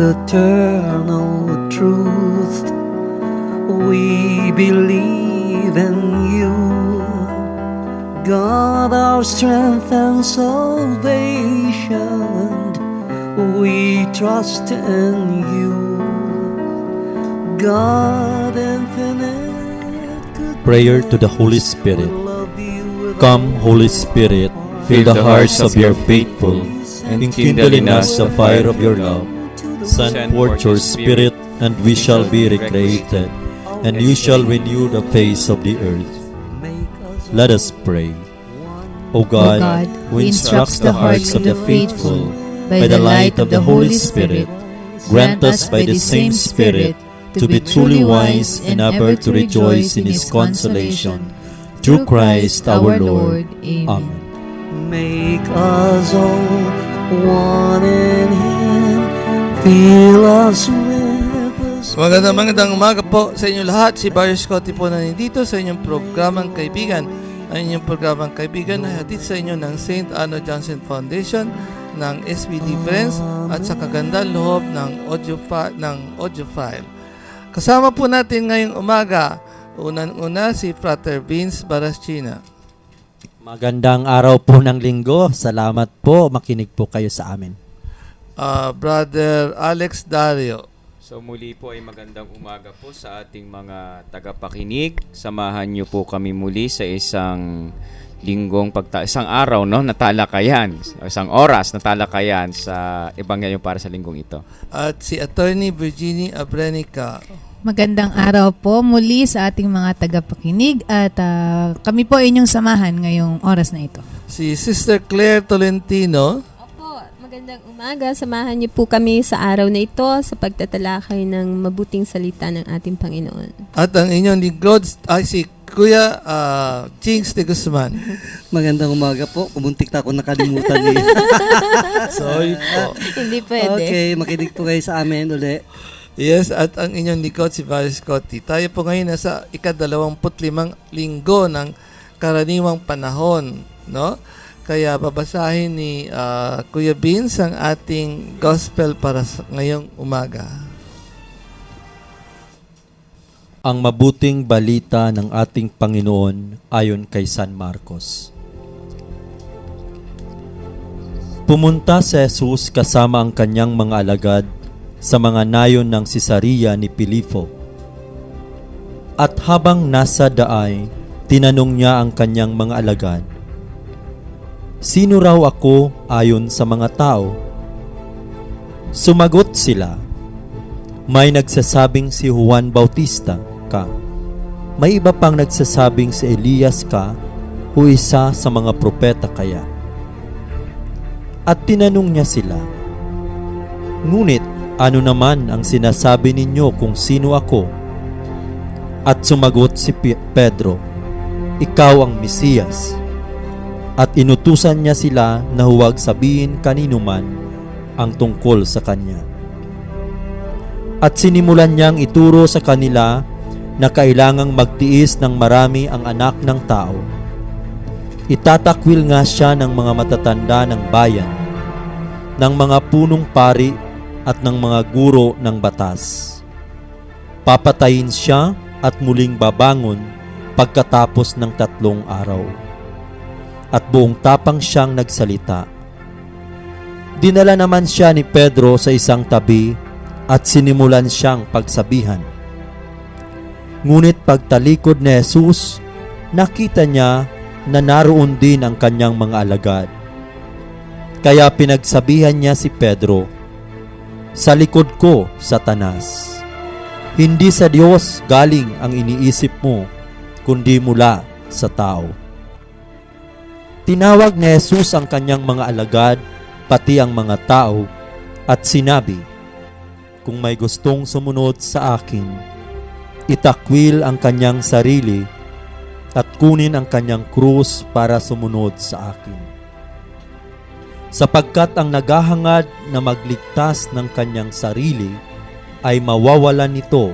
the eternal truth. We believe in you, God, our strength and salvation. We trust in you, God infinite. Prayer to the Holy Spirit. Come, Holy Spirit, fill the hearts of your faithful, and kindle in us the fire of your love. Send forth your Spirit, and we shall be recreated, and you shall renew the face of the earth. Let us pray. O God, who instructs the hearts of the faithful by the light of the Holy Spirit, grant us by the same Spirit to be truly wise and ever to rejoice in His consolation. Through Christ our Lord. Amen. Make us all one in Him, fill us with His. Magandang umaga po sa inyo lahat. Si Barry Scotty po na nandito sa inyong programang Kaibigan. Ang inyong programang Kaibigan ay hatid sa inyo ng St. Anna Johnson Foundation, ng SBD Friends at sa kagandang loob ng audio file. Kasama po natin ngayong umaga, unang-una si Frater Vince Barascina. Magandang araw po ng linggo. Salamat po. Makinig po kayo sa amin. Brother Alex Dario. So muli po ay magandang umaga po sa ating mga tagapakinig. Samahan niyo po kami muli sa isang isang araw na talakayan, isang oras na talakayan sa Ebanghelyo para sa linggong ito. At si Attorney Virginie Abrenica. Magandang araw po muli sa ating mga tagapakinig at kami po inyong samahan ngayong oras na ito. Si Sister Claire Tolentino. Opo, magandang umaga. Samahan niyo po kami sa araw na ito sa pagtatalakay ng mabuting salita ng ating Panginoon. At ang inyong lingkod ay si Kuya Chings de Guzman. Magandang umaga po. Kumuntik na ako nakalimutan eh. Sorry po. Hindi pwede. Okay, makinig po kayo sa amin uli. Yes, at ang inyong likod si Barry Scotty. Tayo po ngayon nasa ika-25 linggo ng karaniwang panahon, no? Kaya babasahin ni Kuya Vince ang ating gospel para ngayong umaga. Ang mabuting balita ng ating Panginoon ayon kay San Marcos. Pumunta si Jesus kasama ang kanyang mga alagad sa mga nayon ng Cesarea ni Filipo. At habang nasa daay, tinanong niya ang kanyang mga alagad, "Sino raw ako ayon sa mga tao?" Sumagot sila, "May nagsasabing si Juan Bautista ka. May iba pang nagsasabing si Elias ka o isa sa mga propeta kaya." At tinanong niya sila, "Ngunit ano naman ang sinasabi ninyo kung sino ako?" At sumagot si Pedro, "Ikaw ang Mesiyas." At inutusan niya sila na huwag sabihin kanino man ang tungkol sa kanya. At sinimulan niyang ituro sa kanila na kailangang magtiis ng marami ang anak ng tao. Itatakwil nga siya ng mga matatanda ng bayan, ng mga punong pari at ng mga guro ng batas. Papatayin siya at muling babangon pagkatapos ng 3 araw. At buong tapang siyang nagsalita. Dinala naman siya ni Pedro sa isang tabi at sinimulan siyang pagsabihan. Ngunit pagtalikod ni Jesus, nakita niya na naroon din ang kanyang mga alagad. Kaya pinagsabihan niya si Pedro, "Sa likod ko, Satanas. Hindi sa Diyos galing ang iniisip mo, kundi mula sa tao." Tinawag ni Jesus ang kanyang mga alagad, pati ang mga tao, at sinabi, "Kung may gustong sumunod sa akin, itakwil ang kanyang sarili at kunin ang kanyang krus para sumunod sa akin. Sapagkat ang naghahangad na magligtas ng kanyang sarili ay mawawalan nito,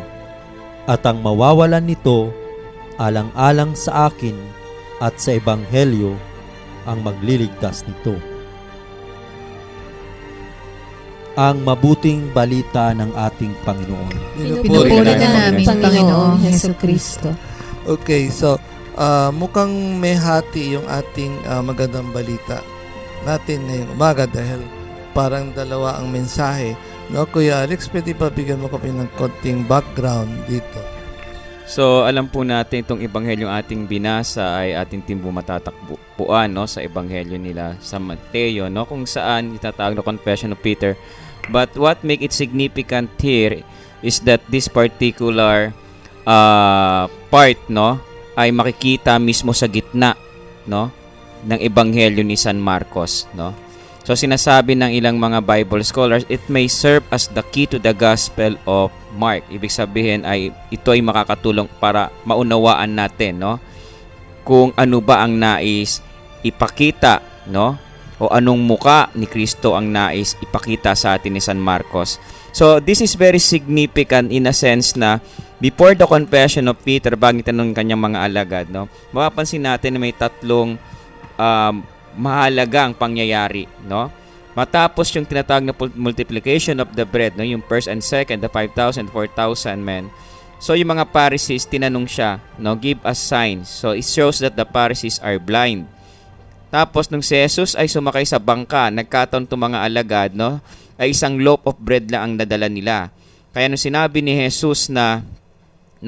at ang mawawalan nito alang-alang sa akin at sa Ebanghelyo ang magliligtas nito. ang mabuting balita ng ating Panginoon. Pinupuri Pinupuri ka namin, Panginoong Heso Kristo. Okay, so mukhang may hati yung ating magandang balita natin ngayong umaga dahil parang dalawa ang mensahe. No, Kuya Alex, pwede ba bigyan mo kami ng konting background dito? So, alam po natin itong ebanghelyong ating binasa ay ating timbo matatakbuan, no, sa ebanghelyo nila sa Mateo, no, kung saan itatawag na Confession of Peter. But what make it significant here is that this particular part, no, ay makikita mismo sa gitna, no, ng ebanghelyo ni San Marcos, no. So sinasabi ng ilang mga Bible scholars, it may serve as the key to the Gospel of Mark. Ibig sabihin ay ito ay makakatulong para maunawaan natin, no, kung ano ba ang nais ipakita, no, o anong muka ni Kristo ang nais ipakita sa atin ni San Marcos. So this is very significant in a sense na before the confession of Peter, bago itanong kanyang mga alagad, no, mapapansin natin na may tatlong mahalagang pangyayari, no? Matapos yung tinatawag na multiplication of the bread, no, yung first and second, the 5,000, 4,000 men. So yung mga Pharisees, tinanong siya, no, give us signs. So it shows that the Pharisees are blind. Tapos nung si Jesus ay sumakay sa bangka, nagkataon itong mga alagad, no, ay isang loaf of bread lang ang nadala nila. Kaya nung sinabi ni Jesus na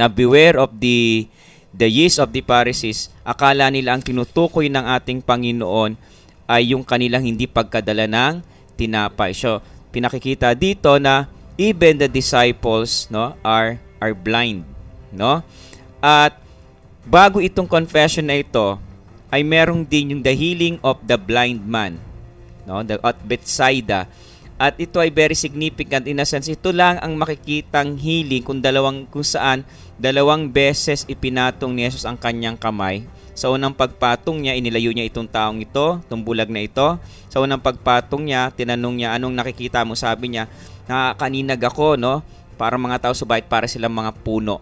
beware of the yeast of the Pharisees, akala nila ang tinutukoy ng ating Panginoon ay yung kanilang hindi pagkadala ng tinapay. So, pinakikita dito na even the disciples, no, are blind, no? At bago itong confession na ito, ay merong din yung the healing of the blind man, no, at Bethsaida. At ito ay very significant in a sense. Ito lang ang makikitang healing kung saan dalawang beses ipinatong ni Jesus ang kanyang kamay. Sa unang pagpatong niya, inilayo niya itong taong ito, itong bulag na ito. Sa unang pagpatong niya, tinanong niya, anong nakikita mo? Sabi niya, nakakaninag ako, no? Para mga tao subait, para silang mga puno.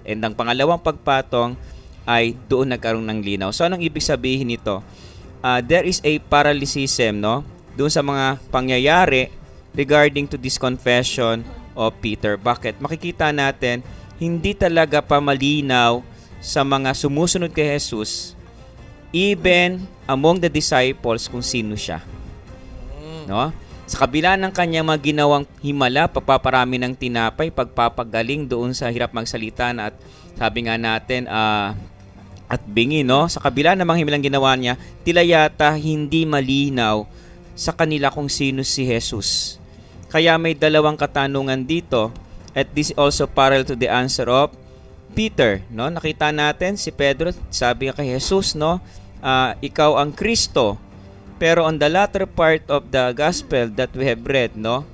And ang pangalawang pagpatong ay doon nagkaroon ng linaw. So anong ibig sabihin nito? There is a parallelism, no, doon sa mga pangyayari regarding to this confession of Peter. Bakit? Makikita natin, hindi talaga pa malinaw sa mga sumusunod kay Jesus, even among the disciples, kung sino siya. No? Sa kabila ng kanyang mga ginawang himala, pagpaparami ng tinapay, pagpapagaling doon sa hirap magsalita na, at sabi nga natin, at bingi, no? Sa kabila ng mga himalang ginawa niya, tila yata hindi malinaw sa kanila kung sino si Jesus. Kaya may dalawang katanungan dito, at this also parallel to the answer of Peter, no? Nakita natin si Pedro, sabi kay Jesus, no, ikaw ang Kristo. Pero on the latter part of the gospel that we have read, no,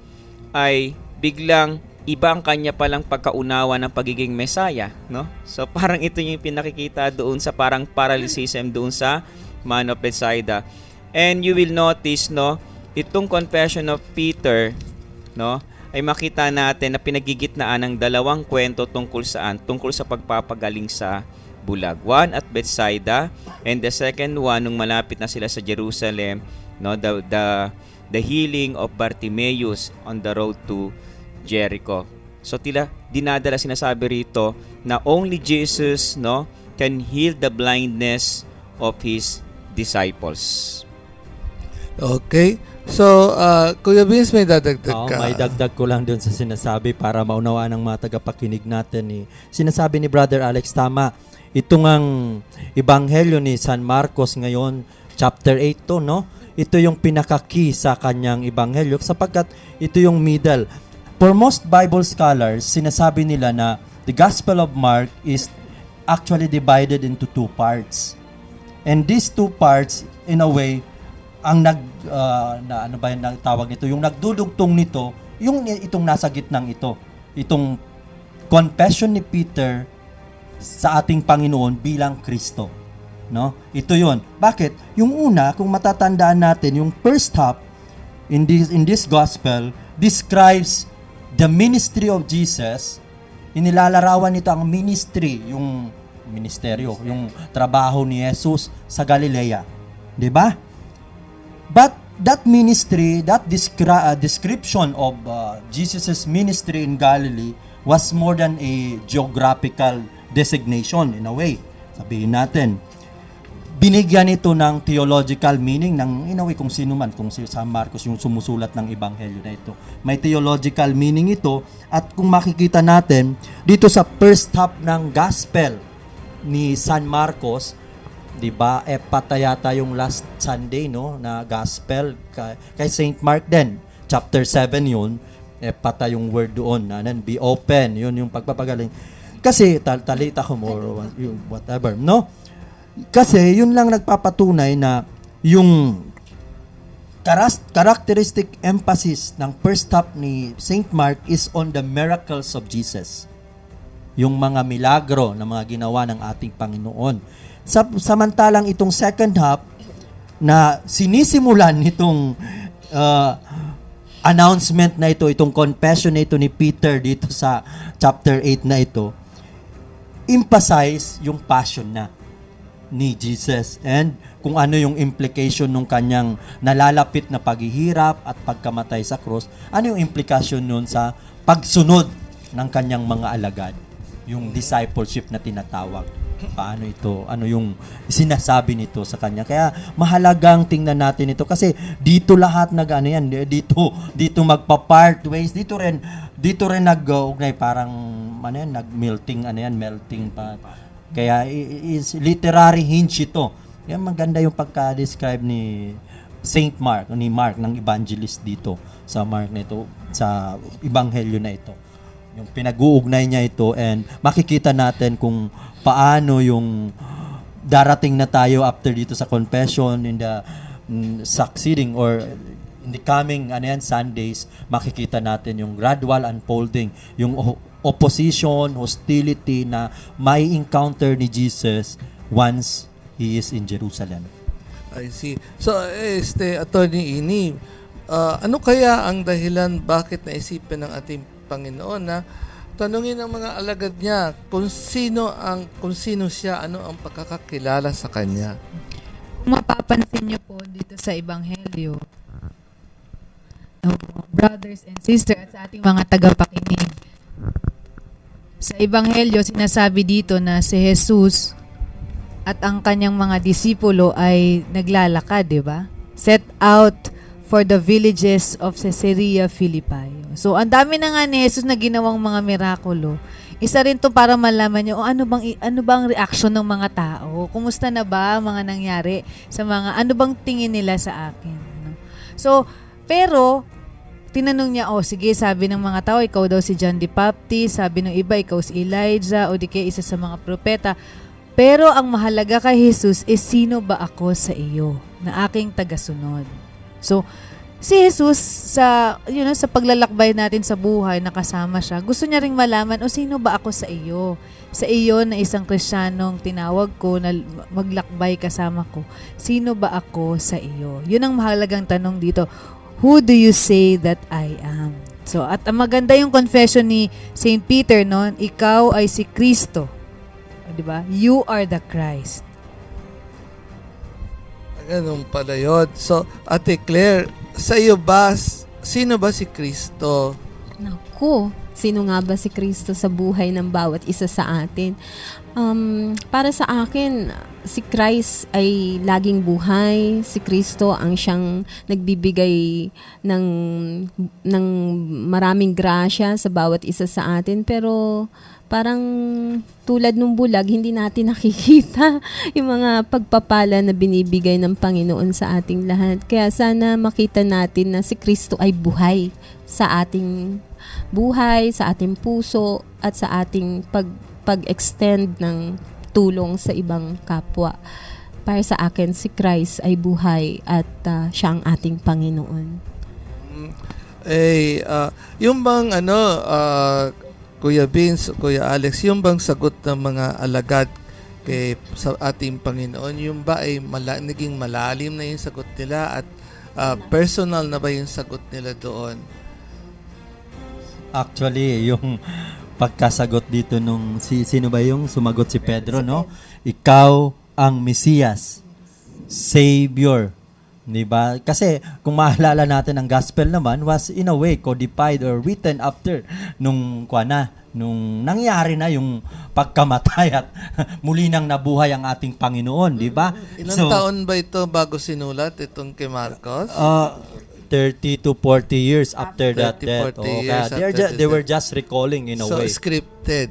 ay biglang iba ang kanya palang pagkaunawa ng pagiging Mesaya, no? So parang ito yung pinakikita doon sa parang parallelism doon sa man of Bethsaida. And you will notice, no, itong confession of Peter, no, ay makita natin na pinagigitnaan ng dalawang kwento tungkol saan? Tungkol sa pagpapagaling sa bulag. One at Bethsaida, and the second one nung malapit na sila sa Jerusalem, no, the healing of Bartimaeus on the road to Jericho. So dinadala sinasabi rito na only Jesus, no, can heal the blindness of his disciples. Okay. So, Kuya Vince, may dadagdag ka? May dagdag ko lang doon sa sinasabi para maunawaan ng mga tagapakinig natin. Sinasabi ni Brother Alex, tama. Ito ngang ebanghelyo ni San Marcos ngayon, chapter 8 to, no? Ito yung pinaka-key sa kanyang ebanghelyo sapagkat ito yung middle. For most Bible scholars, sinasabi nila na the Gospel of Mark is actually divided into two parts. And these two parts, in a way, ang ano ba yung tawag nito? Yung nagdudugtong nito, yung itong nasa gitnang ito. Itong confession ni Peter sa ating Panginoon bilang Kristo. No? Ito yon. Bakit? Yung una, kung matatandaan natin, yung first half in this gospel describes the ministry of Jesus. Inilalarawan nito ang ministry, yung ministeryo, yung trabaho ni Jesus sa Galilea. 'Di ba? But that ministry, that description of Jesus' ministry in Galilee was more than a geographical designation in a way. Sabihin natin, binigyan ito ng theological meaning ng in a way kung sino man, kung si San Marcos yung sumusulat ng ebanghelyo na ito. May theological meaning ito at kung makikita natin dito sa first half ng gospel ni San Marcos, 'di ba? Patayata yung last Sunday no na gospel kay Saint Mark din. Chapter 7 yun. Pata yung word doon na be open. Yun yung pagpapagaling. Kasi talita ko more whatever, no? Kasi yun lang nagpapatunay na yung characteristic emphasis ng first half ni Saint Mark is on the miracles of Jesus. Yung mga milagro na mga ginawa ng ating Panginoon. Samantalang itong second half na sinisimulan nitong announcement na ito, itong confession na ito ni Peter dito sa chapter 8 na ito, emphasize yung passion na ni Jesus and kung ano yung implication ng kanyang nalalapit na paghihirap at pagkamatay sa cross, ano yung implication nun sa pagsunod ng kanyang mga alagad, yung discipleship na tinatawag. Paano ito? Ano yung sinasabi nito sa kanya? Kaya mahalagang tingnan natin ito kasi dito lahat dito magpa-part ways, dito rin nag-ugnay parang nag-melting melting pa. Kaya is literary hinge ito. Yan maganda yung pagka-describe ni Saint Mark, ni Mark ng evangelist dito sa Mark na ito, sa ebanghelyo na ito. Yung pinag-uugnay niya ito and makikita natin kung paano yung darating na tayo after dito sa confession in the succeeding or in the coming Sundays, makikita natin yung gradual unfolding, yung opposition, hostility na may encounter ni Jesus once He is in Jerusalem. I see. So, Attorney Ini, ano kaya ang dahilan bakit naisipan ng ating Panginoon na tanungin ang mga alagad niya kung sino siya, ano ang pagkakakilala sa kanya? Kung mapapansin niyo po dito sa Ebanghelyo, brothers and sisters at sa ating mga tagapakinig, sa Ebanghelyo sinasabi dito na si Jesus at ang kanyang mga disipulo ay naglalakad, di ba? Set out for the villages of Caesarea Philippi. So, ang dami na nga ni Jesus na ginawang mga mirakulo. Isa rin to para malaman nyo, ano bang reaction ng mga tao? Kumusta na ba mga nangyari sa mga, ano bang tingin nila sa akin? So, pero, tinanong niya, sige, sabi ng mga tao, ikaw daw si John the Baptist, sabi ng iba, ikaw si Elijah, o di kaya isa sa mga propeta. Pero ang mahalaga kay Jesus is sino ba ako sa iyo na aking tagasunod? So, si Jesus sa paglalakbay natin sa buhay, nakasama siya. Gusto niya ring malaman, sino ba ako sa iyo? Sa iyo na isang Kristiyanong tinawag ko na maglakbay kasama ko. Sino ba ako sa iyo? Yun ang mahalagang tanong dito. Who do you say that I am? So, at maganda yung confession ni Saint Peter, no? Ikaw ay si Kristo. Diba? You are the Christ. Ganun pala yun. So, Ate Claire, sa iyo ba, sino ba si Kristo? Naku, sino nga ba si Kristo sa buhay ng bawat isa sa atin? Para sa akin, si Christ ay laging buhay. Si Kristo ang siyang nagbibigay ng maraming grasya sa bawat isa sa atin. Pero parang tulad ng bulag, hindi natin nakikita yung mga pagpapala na binibigay ng Panginoon sa ating lahat. Kaya sana makita natin na si Kristo ay buhay sa ating buhay, sa ating puso, at sa ating pag-extend ng tulong sa ibang kapwa. Para sa akin, si Christ ay buhay at siya ang ating Panginoon. Yung bang Kuya Vince, Kuya Alex, yung bang sagot ng mga alagad sa ating Panginoon, yung ba ay naging malalim na yung sagot nila at personal na ba yung sagot nila doon? Actually, yung pagkasagot dito nung sino ba yung sumagot si Pedro, no? Ikaw ang Mesiyas, Savior Diba? Kasi kung maalala natin, ang gospel naman was in a way codified or written after nung nangyari na yung pagkamatay at muli nang nabuhay ang ating Panginoon, di ba? Ilang taon ba ito bago sinulat itong kay Marcos? 30 to 40 years after 30, that death. 40 Kaya years after they were that. just recalling in a So, way. scripted.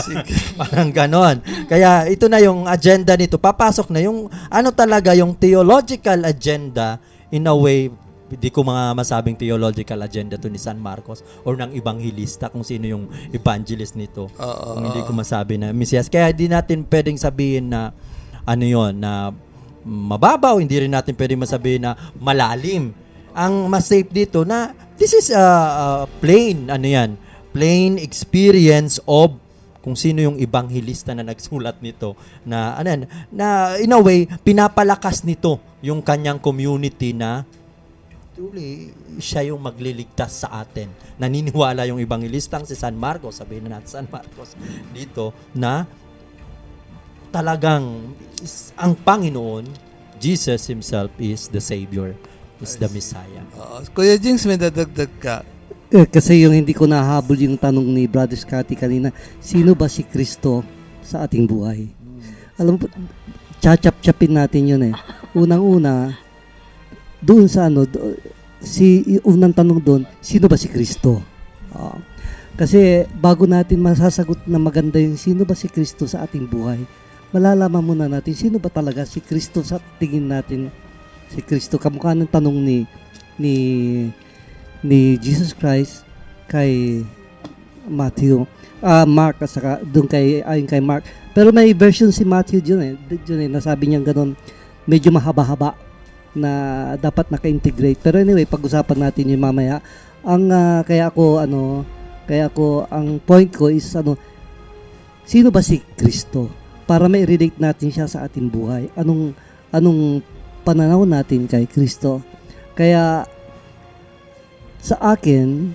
Sige. Parang ganon. Kaya ito na yung agenda nito. Papasok na yung talaga yung theological agenda in a way. Hindi ko masabing theological agenda to ni San Marcos or ng Evangelista kung sino yung evangelist nito. Hindi ko masabi na Mesias. Kaya di natin pwedeng sabihin na na mababaw. Hindi rin natin pwedeng masabihin na malalim. Ang mas safe dito na this is plain plain experience of kung sino yung ebanghilista na nagsulat nito na na in a way pinapalakas nito yung kanyang community na truly siya yung magliligtas sa atin. Naniniwala yung ebanghilistang si San Marcos, sabihin na natin San Marcos dito, na talagang ang Panginoon, Jesus himself is the Savior, is the Messiah. Kuya Jings, may dadagdag ka. Kasi yung hindi ko nahabol yung tanong ni Brother Scotty kanina, sino ba si Kristo sa ating buhay? Alam mo, chachap-chapin natin yun eh. Unang-una, doon sa unang tanong doon, sino ba si Kristo? Kasi bago natin masasagot na maganda yung sino ba si Kristo sa ating buhay, malalaman muna natin sino ba talaga si Kristo sa tingin natin. Si Kristo, kamukha ng tanong ni Jesus Christ kay Mark at saka doon ayon kay Mark. Pero may version si Matthew dyan nasabi niya gano'n, medyo mahaba-haba na dapat naka-integrate. Pero anyway, pag-usapan natin yung mamaya. Kaya ako ang point ko is sino ba si Kristo? Para may relate natin siya sa ating buhay. Anong pananaw natin kay Kristo? Kaya sa akin,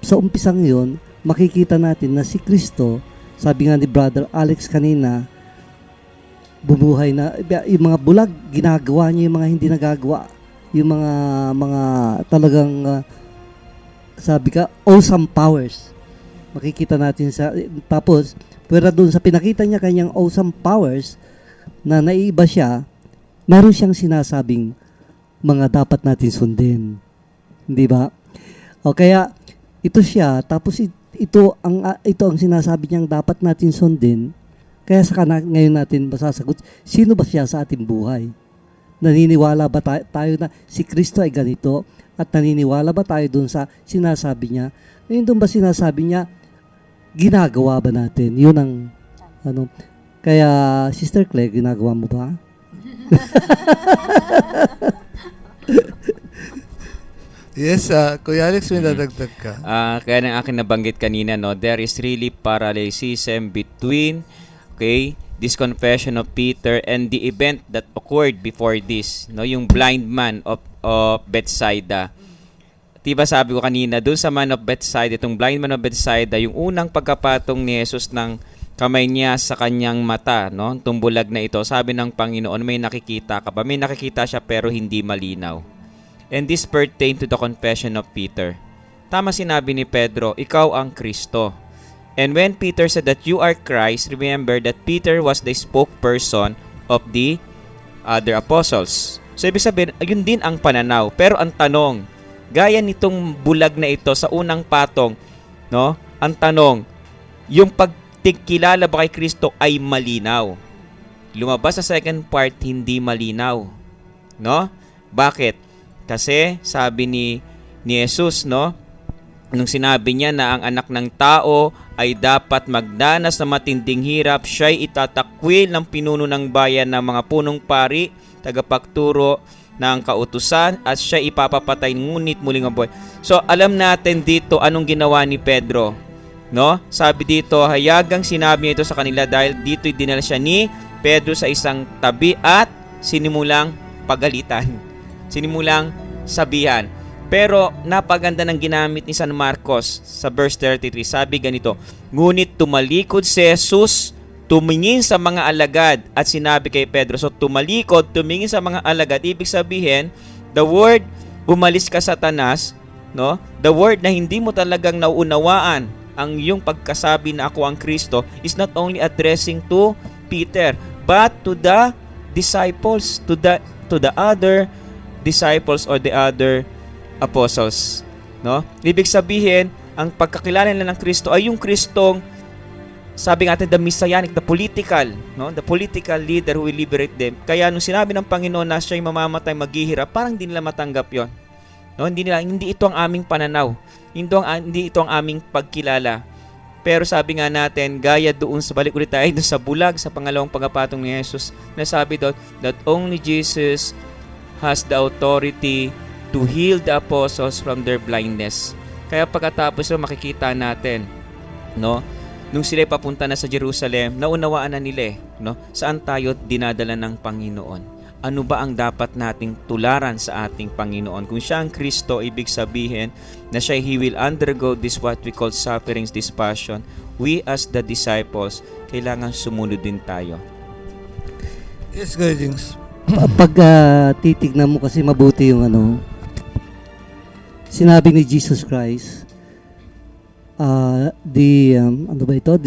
sa umpisang yon, makikita natin na si Kristo, sabi nga ni Brother Alex kanina, bumuhay na, yung mga bulag, ginagawa niya yung mga hindi nagagawa. Yung mga talagang, sabi ka, awesome powers. Makikita natin tapos, pero doon sa pinakita niya kanyang awesome powers, na naiiba siya, meron siyang sinasabing mga dapat natin sundin. Hindi ba? O kaya ito siya, tapos ito ang sinasabi niyang dapat natin sundin. Kaya ngayon natin masasagot, sino ba siya sa ating buhay? Naniniwala ba tayo na si Kristo ay ganito? At naniniwala ba tayo dun sa sinasabi niya? Ngayon dun ba sinasabi niya, ginagawa ba natin? Yun ang Kaya Sister Claire, ginagawa mo ba? Yes, Kuya Alex, may dadagdag ka. Kaya ng akin nabanggit kanina, there is really parallelism between, this confession of Peter and the event that occurred before this, yung blind man of Bethsaida. Diba sabi ko kanina, doon sa man of Bethsaida, itong blind man of Bethsaida, yung unang pagkapatong ni Jesus ng kamay niya sa kanyang mata, itong bulag na ito, sabi ng Panginoon, may nakikita ka ba? May nakikita siya pero hindi malinaw. And this pertained to the confession of Peter. Tama sinabi ni Pedro, ikaw ang Kristo. And when Peter said that you are Christ, remember that Peter was the spokesperson of the other apostles. So ibig sabihin, yun din ang pananaw. Pero ang tanong, gaya nitong bulag na ito sa unang patong, ang tanong, yung pagkilala ba kay Kristo ay malinaw? Lumabas sa second part, hindi malinaw. Bakit? Kasi sabi ni Jesus, nung sinabi niya na ang anak ng tao ay dapat magdanas ng matinding hirap, siya'y itatakwil ng pinuno ng bayan ng mga punong pari, tagapagturo ng kautusan, at siya ipapapatay ngunit muling mabuhay. So alam natin dito anong ginawa ni Pedro. Sabi dito, hayagang sinabi niya ito sa kanila dahil dito'y dinala siya ni Pedro sa isang tabi at sinimulang pagalitan. Sinimulang sabihan. Pero napaganda ng ginamit ni San Marcos sa verse 33. Sabi ganito, ngunit tumalikod si Jesus tumingin sa mga alagad at sinabi kay Pedro. So tumalikod, tumingin sa mga alagad, ibig sabihin, the word, umalis ka Satanas, no? The word na hindi mo talagang nauunawaan ang iyong pagkasabi na ako ang Kristo is not only addressing to Peter, but to the disciples, to the other disciples or the other apostles, no? Ibig sabihin, ang pagkakilala nila ng Kristo ay yung Kristong, sabi natin, the messianic, the political, no? The political leader who will liberate them. Kaya nung sinabi ng Panginoon na siya'y mamamatay, maghihirap, parang hindi nila matanggap 'yon. No, hindi ito ang aming pananaw. Hindi ito ang aming pagkilala. Pero sabi nga natin, gaya doon sa balik ulit tayo doon sa bulag sa pangalawang pagkapatong ni Jesus, na sabi doon that only Jesus has the authority to heal the apostles from their blindness. Kaya pagkatapos makikita natin, no, nung sila papunta na sa Jerusalem, naunawaan na nila, no, saan tayo dinadala ng Panginoon. Ano ba ang dapat nating tularan sa ating Panginoon? Kung siya ang Kristo, ibig sabihin na siya, He will undergo this what we call sufferings, this passion. We as the disciples, kailangan sumunod din tayo. Yes, Kuya Jings. Pag titignan mo kasi mabuti yung sinabi ni Jesus Christ, the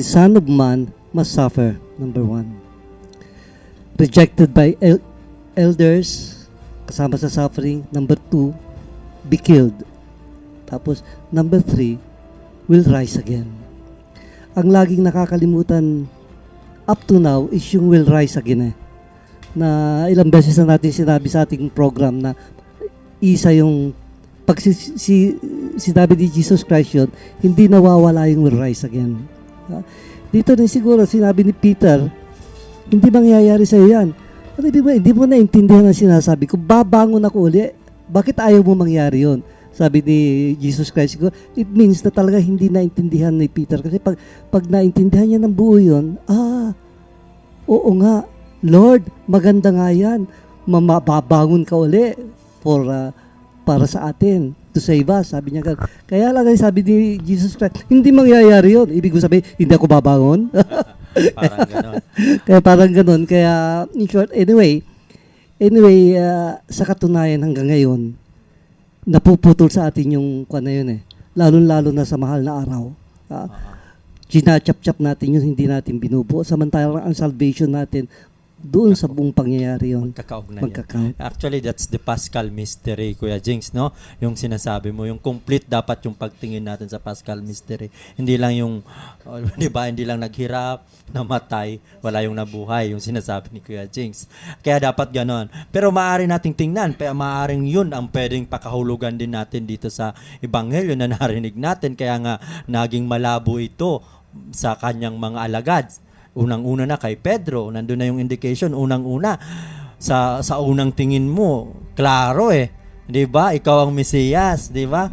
Son of Man must suffer, number 1. Rejected by elders, kasama sa suffering. Number 2, be killed. Tapos, number 3, will rise again. Ang laging nakakalimutan up to now is yung will rise again na ilang beses na natin sinabi sa ating program na isa yung pag sinabi ni Jesus Christ yun, hindi nawawala yung will rise again. Dito din siguro sinabi ni Peter, hindi mangyayari sa iyo yan. Hindi mo naintindihan ang sinasabi ko, babangon ako uli. Bakit ayaw mo mangyari yun? Sabi ni Jesus Christ, it means na talaga hindi naintindihan ni Peter. Kasi pag naintindihan niya ng buo yun, oo nga, Lord, maganda nga yan. Babangon ka uli para sa atin, to save us. Sabi niya, kaya lang sabi ni Jesus Christ, hindi mangyayari yun. Ibig ko sabihin, hindi ako babangon. Parang gano'n. Parang gano'n. Kaya, in short, anyway, sa katunayan hanggang ngayon, napuputol sa atin yung na yun Lalo-lalo na sa mahal na araw. Ginachap-chap natin yun, hindi natin binubuo. Samantalang ang salvation natin, doon sa buong pangyayari yun. Magkakaugnay. Actually, that's the Paschal Mystery, Kuya Jinx, no? Yung sinasabi mo, yung complete dapat yung pagtingin natin sa Paschal Mystery. Hindi lang yung, di ba, hindi lang naghirap, namatay, wala yung nabuhay, yung sinasabi ni Kuya Jinx. Kaya dapat ganon. Pero maaari nating tingnan, maaaring yun ang pwedeng pakahulugan din natin dito sa Ebanghelyo na narinig natin. Kaya nga, naging malabo ito sa kanyang mga alagad. Unang-una na kay Pedro, nandun na yung indication, unang-una, sa unang tingin mo, klaro 'di ba? Ikaw ang Mesiyas, 'di ba?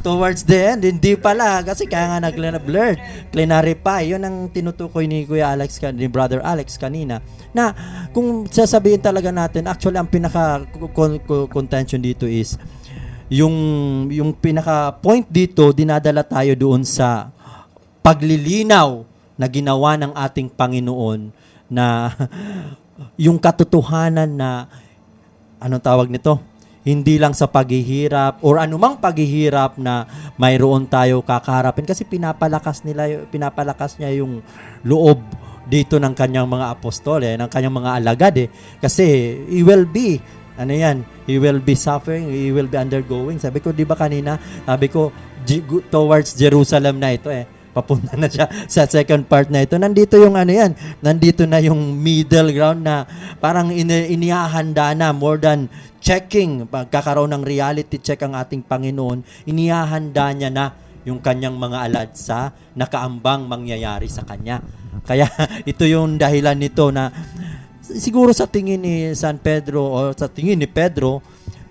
Towards the end, hindi pala, kasi kaya nga nag-blur, clarify, yun ang tinutukoy ni Kuya Alex, ni Brother Alex kanina, na kung sasabihin talaga natin, actually, ang pinaka-contention dito is, yung pinaka-point dito, dinadala tayo doon sa paglilinaw na ginawa ng ating Panginoon na yung katotohanan na anong tawag nito? Hindi lang sa paghihirap or anumang paghihirap na mayroon tayo kakaharapin kasi pinapalakas niya yung loob dito ng kanyang mga apostol, ng kanyang mga alagad kasi he will be suffering, he will be undergoing. Sabi ko, di ba kanina, towards Jerusalem na ito papunta na siya sa second part na ito. Nandito yung nandito na yung middle ground na parang inihahanda na, more than checking, pagkakaroon ng reality check ang ating Panginoon, inihahanda niya na yung kanyang mga alad sa nakaambang mangyayari sa kanya. Kaya ito yung dahilan nito na siguro sa tingin ni San Pedro o sa tingin ni Pedro,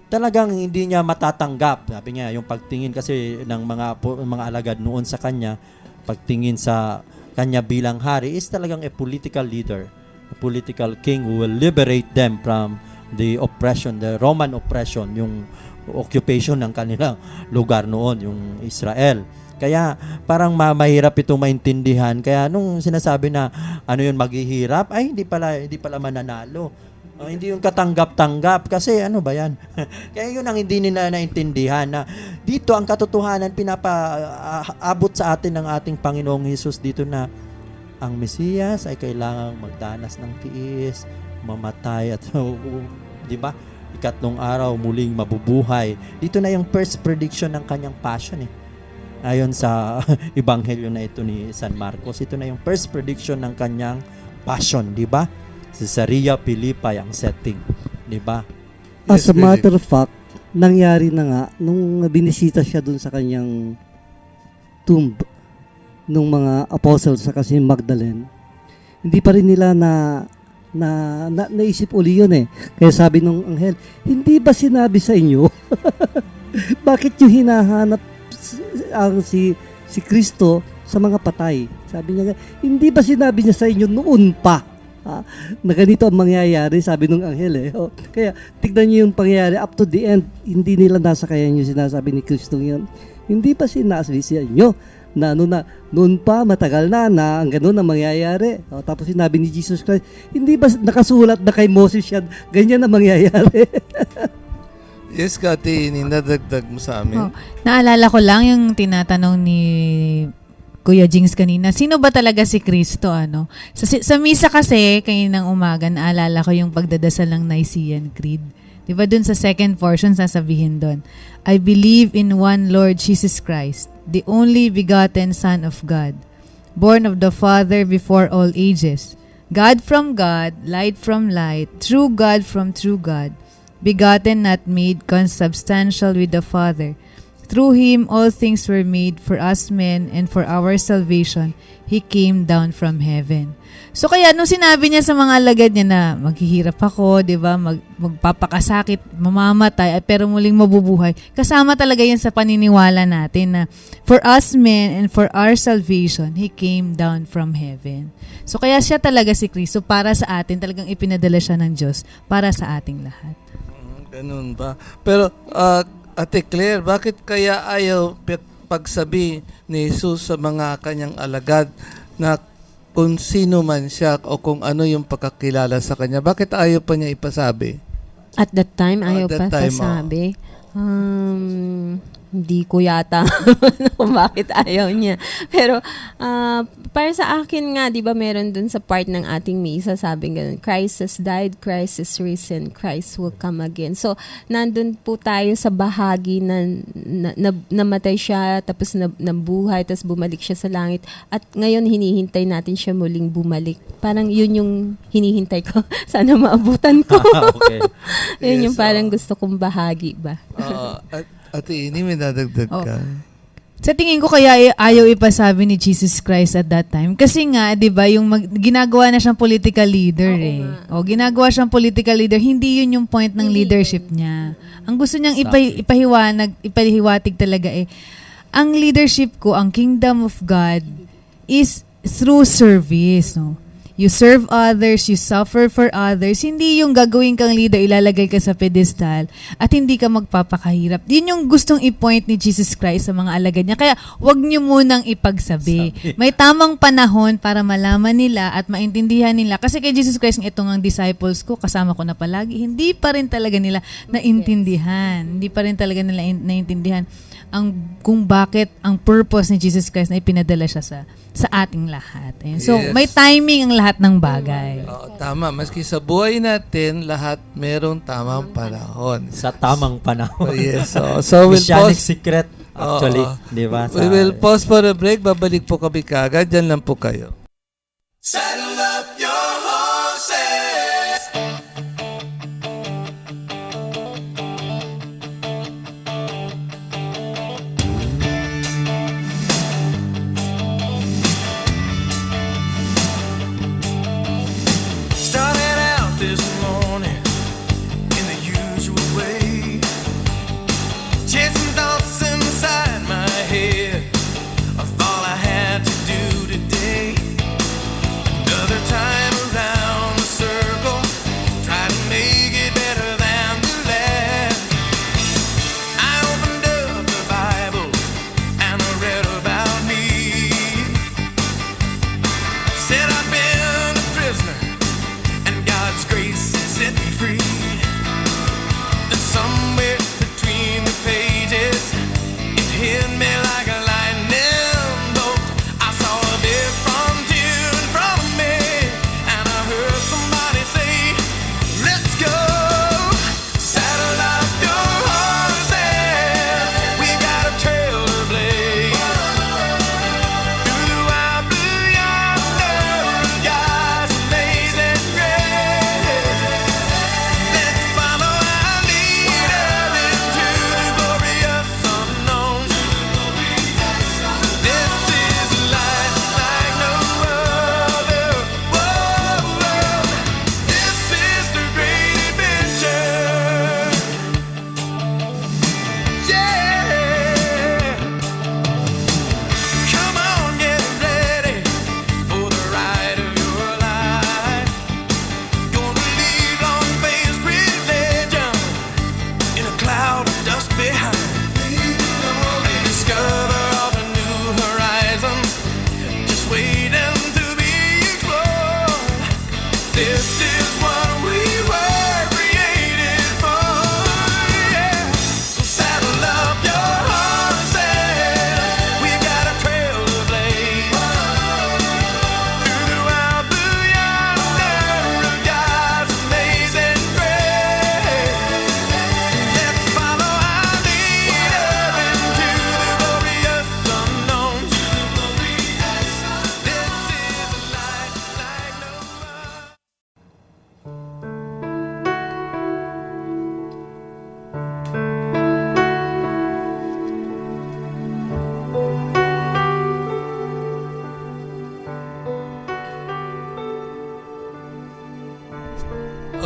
talagang hindi niya matatanggap. Sabi niya, yung pagtingin kasi ng mga alagad noon sa kanya, pagtingin sa kanya bilang hari is talagang a political leader, a political king who will liberate them from the oppression, the Roman oppression, yung occupation ng kanilang lugar noon, yung Israel. Kaya parang mahirap itong maintindihan. Kaya nung sinasabi na ano yun maghihirap, ay hindi pala mananalo. Hindi yung katanggap-tanggap kasi ano ba yan? Kaya yun ang hindi nila naintindihan na dito ang katotohanan pinapaabot sa atin ng ating Panginoong Hesus dito na ang Mesiyas ay kailangang magdanas ng tiis, mamatay at di ba? Ikatlong araw muling mabubuhay. Dito na yung first prediction ng kanyang passion eh. Ayon sa ebanghelyo na ito ni San Marcos, ito na yung first prediction ng kanyang passion, di ba? Caesarea Philippi ang setting, di ba? As a matter of fact, nangyari na nga nung binisita siya dun sa kanyang tomb nung mga apostles sa kasi Magdalene. Hindi pa rin nila naisip uli yun eh. Kaya sabi nung anghel, hindi ba sinabi sa inyo bakit yung hinahanap si Kristo sa mga patay? Sabi niya, hindi ba sinabi niya sa inyo noon pa na ganito ang mangyayari? Sabi nung anghel eh. Kaya tignan niyo yung pangyayari up to the end. Hindi nila nasakayan yung sinasabi ni Kristo yun. Hindi ba sinabi sa inyo na noon pa matagal na ang ganun ang mangyayari? Tapos sinabi ni Jesus Christ, hindi ba nakasulat na kay Moses yan ganyan ang mangyayari? Yes, Kati, ninadagdag mo sa amin. Naalala ko lang yung tinatanong ni Kuya Jings kanina, sino ba talaga si Kristo? Sa misa kasi, kaninang umaga, naalala ko yung pagdadasal ng Nicene Creed. Diba dun sa second portion, sasabihin dun, I believe in one Lord Jesus Christ, the only begotten Son of God, born of the Father before all ages, God from God, light from light, true God from true God, begotten not made, consubstantial with the Father. Through Him all things were made. For us men and for our salvation, He came down from heaven. So kaya nung sinabi niya sa mga alagad niya na maghihirap ako, di ba, magpapakasakit, mamamatay, pero muling mabubuhay, kasama talaga yan sa paniniwala natin na for us men and for our salvation, He came down from heaven. So kaya siya talaga si Kristo para sa atin, talagang ipinadala siya ng Diyos para sa ating lahat. Ganun ba? Pero, Ate Claire, bakit kaya ayaw pagsabi ni Jesus sa mga kanyang alagad na kung sino man siya o kung ano yung pagkakilala sa kanya? Bakit ayaw pa niya ipasabi? At that time, ayaw At that pa time, pasabi. Hindi ko yata kung bakit ayaw niya. Pero para sa akin nga, di ba meron dun sa part ng ating misa, sabi ganun, Christ has died, Christ is risen, Christ will come again. So, nandun po tayo sa bahagi na namatay siya, tapos nabuhay, tapos bumalik siya sa langit. At ngayon, hinihintay natin siya muling bumalik. Parang yun yung hinihintay ko. Sana maabutan ko. Okay. Yun yung Yes, parang gusto kong bahagi ba. Ate Ini, may dadagdag ka. Sa tingin ko kaya ayaw ipasabi ni Jesus Christ at that time. Kasi nga, di ba, yung ginagawa na siyang political leader ginagawa siyang political leader, hindi yun yung point ng leadership niya. Ang gusto niyang ipahiwatig talaga ang leadership ko, ang kingdom of God is through service, no? You serve others, you suffer for others. Hindi yung gagawin kang leader, ilalagay ka sa pedestal at hindi ka magpapakahirap. Yun yung gustong i-point ni Jesus Christ sa mga alagad niya. Kaya wag niyo munang ipagsabi. May tamang panahon para malaman nila at maintindihan nila. Kasi kay Jesus Christ, itong ang disciples ko, kasama ko na palagi, hindi pa rin talaga nila naintindihan. Hindi pa rin talaga nila naintindihan kung bakit ang purpose ni Jesus Christ na ipinadala siya sa ating lahat. So, Yes. may timing ang lahat ng bagay. Tama. Maski sa buhay natin, lahat merong tamang panahon. Sa tamang panahon. Yes. So we'll Messianic pause. secret actually, di ba? We will pause for a break. Babalik po kami kaagad. Diyan lang po kayo. Started out this morning in the usual way, chasing thoughts inside my head of all I had to do today. Another time around the circle.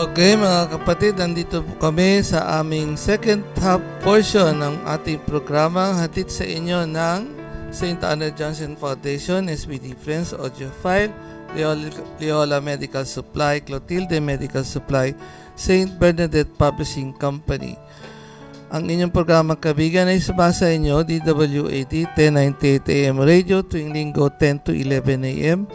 Okay, mga kapatid, nandito po kami sa aming second half portion ng ating programang hatid sa inyo ng St. Anna Johnson Foundation, SBD Friends, Audiophile, Leola Medical Supply, Clotilde Medical Supply, St. Bernadette Publishing Company. Ang inyong programang Kaibigan ay sabasa inyo DWAD 1098 AM Radio tuwing linggo 10 to 11 AM,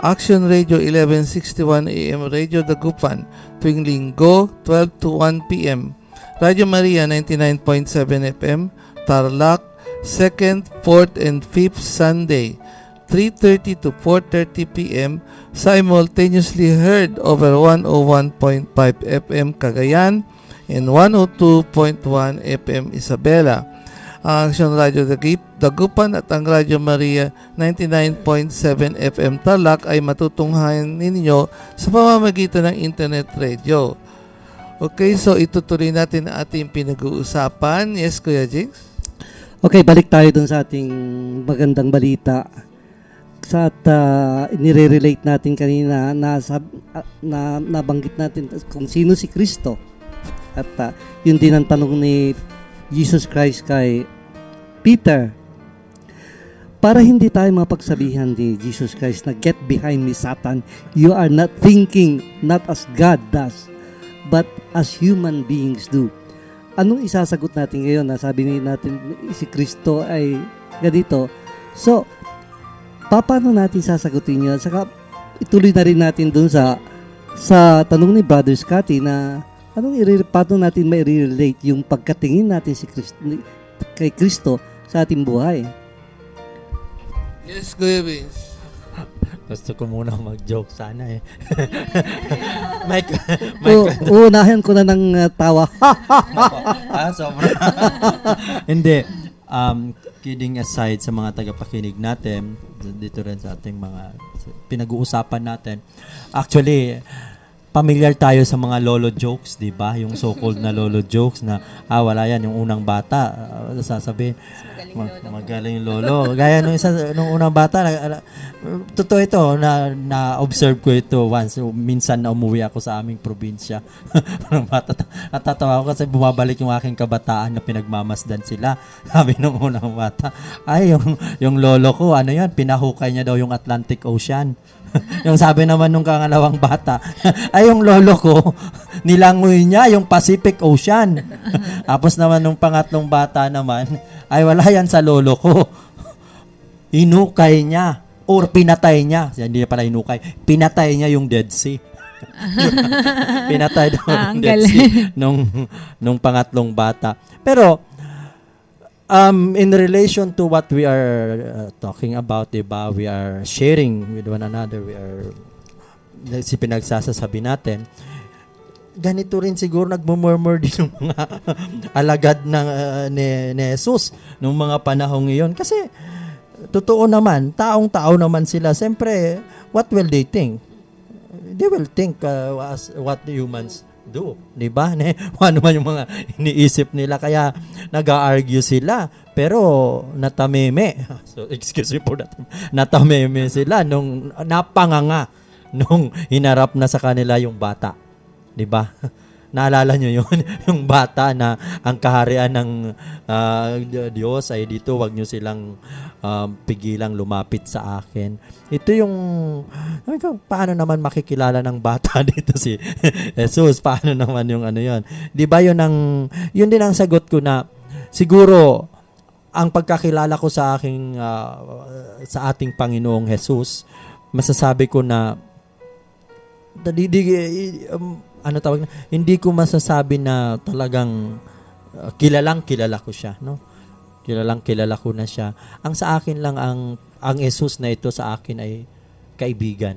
Action Radio 1161 AM Radio Dagupan tuwing linggo 12 to 1 PM, Radio Maria 99.7 FM Tarlac 2nd, 4th and 5th Sunday 3:30 to 4:30 PM, simultaneously heard over 101.5 FM Cagayan and 102.1 FM Isabela. Ang Action Radio Dagupan at ang Radio Maria 99.7 FM Tarlac ay matutunghayan ninyo sa pamamagitan ng internet radio. Okay, so itutuloy natin ang ating pinag-uusapan. Yes, Kuya Jigs? Okay, balik tayo dun sa ating magandang balita. Nire-relate natin kanina na nabanggit natin kung sino si Kristo. At yun din ang tanong ni Jesus Christ kay Peter. Para hindi tayo mapagsabihan ni Jesus Christ na get behind me, Satan. You are not thinking not as God does, but as human beings do. Anong isasagot natin ngayon? Sabi natin si Kristo ay ganito. So, paano natin sasagutin yun? Saka ituloy na rin natin dun sa tanong ni Brother Scotty na paano natin mai-relate yung pagkatingin natin kay Kristo sa ating buhay. Yes, Kuya Vince. Gusto ko muna mag-joke sana eh. Uunahin ko na ng tawa. Sobra. Hindi. Kidding aside sa mga tagapakinig natin, dito rin sa ating mga pinag-uusapan natin. Actually, familiar tayo sa mga lolo jokes, di ba? Yung so-called na lolo jokes na, wala yan, yung unang bata, sasabihin, magaling yung lolo. Gaya nung unang bata, totoo ito, na-observe ko ito once. Minsan na umuwi ako sa aming probinsya. Unang bata, natatawa ko kasi bumabalik yung aking kabataan na pinagmamasdan sila. Sabi nung unang bata, yung lolo ko, pinahukay niya daw yung Atlantic Ocean. Yung sabi naman nung kangalawang bata, yung lolo ko, nilangoy niya yung Pacific Ocean. Tapos naman nung pangatlong bata naman, wala yan sa lolo ko. Inukay niya or pinatay niya. Hindi pala inukay. Pinatay niya yung Dead Sea. Pinatay daw yung Dead Sea nung pangatlong bata. Pero, in relation to what we are talking about, diba, we are sharing with one another, pinagsasasabi natin, ganito rin siguro nagmumurmur din yung mga alagad ni Jesus nung mga panahong iyon. Kasi, totoo naman, taong-tao naman sila. Siyempre, what will they think? They will think as what the humans do, di ba? Ano man yung mga iniisip nila, kaya nag-argue sila, pero natameme. So, excuse me for that. Natameme sila nung napanganga nung hinarap na sa kanila yung bata. Di ba? Naalala nyo yun? Yung bata na ang kaharian ng Diyos ay dito, wag nyo silang pigilang lumapit sa akin. Ito yung, paano naman makikilala ng bata dito si Jesus? Paano naman yung yun? Di ba yun din ang sagot ko na siguro ang pagkakilala ko sa ating Panginoong Jesus, masasabi ko na hindi ko masasabi na talagang kilala ko siya, no? Kilala ko na siya. Ang sa akin lang ang Jesus na ito sa akin ay kaibigan.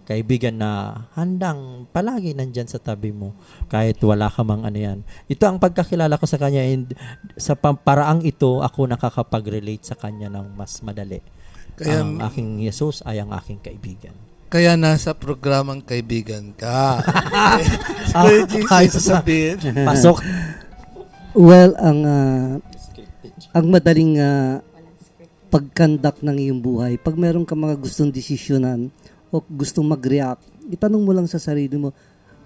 Kaibigan na handang palagi nandyan sa tabi mo kahit wala ka mang yan. Ito ang pagkakilala ko sa kanya, and sa paraang ito ako nakakapag-relate sa kanya ng mas madali. Kaya, ang aking Jesus ay ang aking kaibigan. Kaya nasa programang Kaibigan ka. Kuya Jigs, sasabihin. Pasok. Well, ang madaling pagkandak ng iyong buhay, pag meron ka mga gustong desisyonan o gustong mag-react, itanong mo lang sa sarili mo,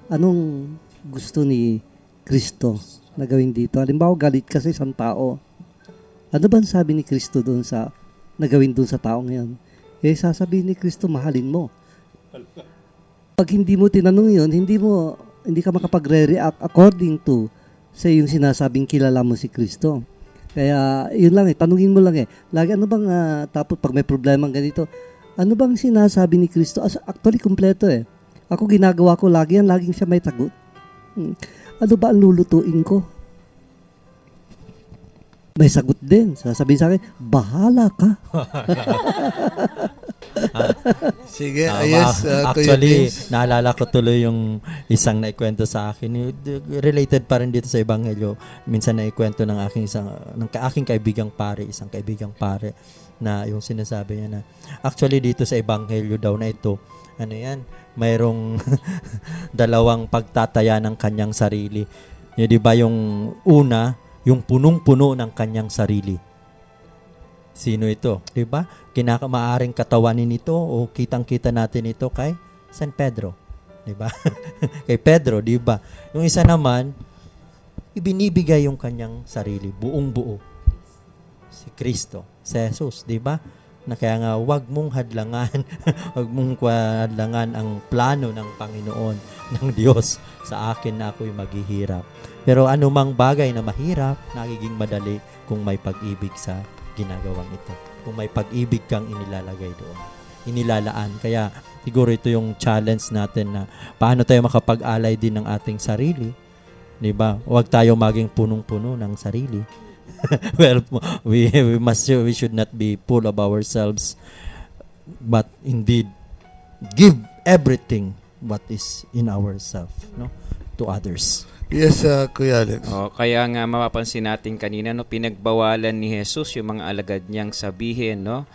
anong gusto ni Kristo na gawin dito? Halimbawa, galit ka sa isang tao. Ano ba ang sabi ni Kristo doon sa nagawin doon sa taong yan? Sasabihin ni Kristo, mahalin mo. Pag hindi mo tinanong yun, hindi ka makapagre-react according to sa yung sinasabing kilala mo si Kristo. Kaya yun lang tanungin mo lang lagi ano bang tapos pag may problema ganito, ano bang sinasabi ni Kristo? Actually kumpleto Ako ginagawa ko laging siya may tagot. Ano ba ang lulutuin ko? May sagot din. Sasabihin sa akin, bahala ka. Sige, Kuya actually, Vince. naalala ko tuloy yung isang naikwento sa akin. Related pa rin dito sa Ebanghelyo. Minsan naikwento ng aking kaibigang pare, isang kaibigang pare, na yung sinasabi niya na, actually dito sa Ebanghelyo daw na ito, mayroong dalawang pagtataya ng kanyang sarili. Yung, di ba yung una, yung punong-puno ng kanyang sarili. Sino ito? 'Di ba? Maaring katawanin ito o kitang-kita natin ito kay San Pedro, 'di ba? Kay Pedro, 'di ba? Yung isa naman ibinibigay yung kanyang sarili, buong-buo. Si Kristo, si Jesus, 'di ba? Na kaya nga wag mong hadlangan, wag mong hadlangan ang plano ng Panginoon, ng Diyos sa akin na ako'y maghihirap. Pero anumang bagay na mahirap, nagiging madali kung may pag-ibig sa ginagawang ito. Kung may pag-ibig kang inilalagay doon, inilalaan. Kaya siguro ito yung challenge natin na paano tayo makapag-alay din ng ating sarili. Diba? Huwag tayo maging punong-puno ng sarili. Well, we should not be full of ourselves, but indeed give everything what is in ourselves, no, to others. Yes, Kuya Alex. Kaya nga mapapansin natin kanina, no, pinagbawalan ni Jesus yung mga alagad niyang sabihin, no,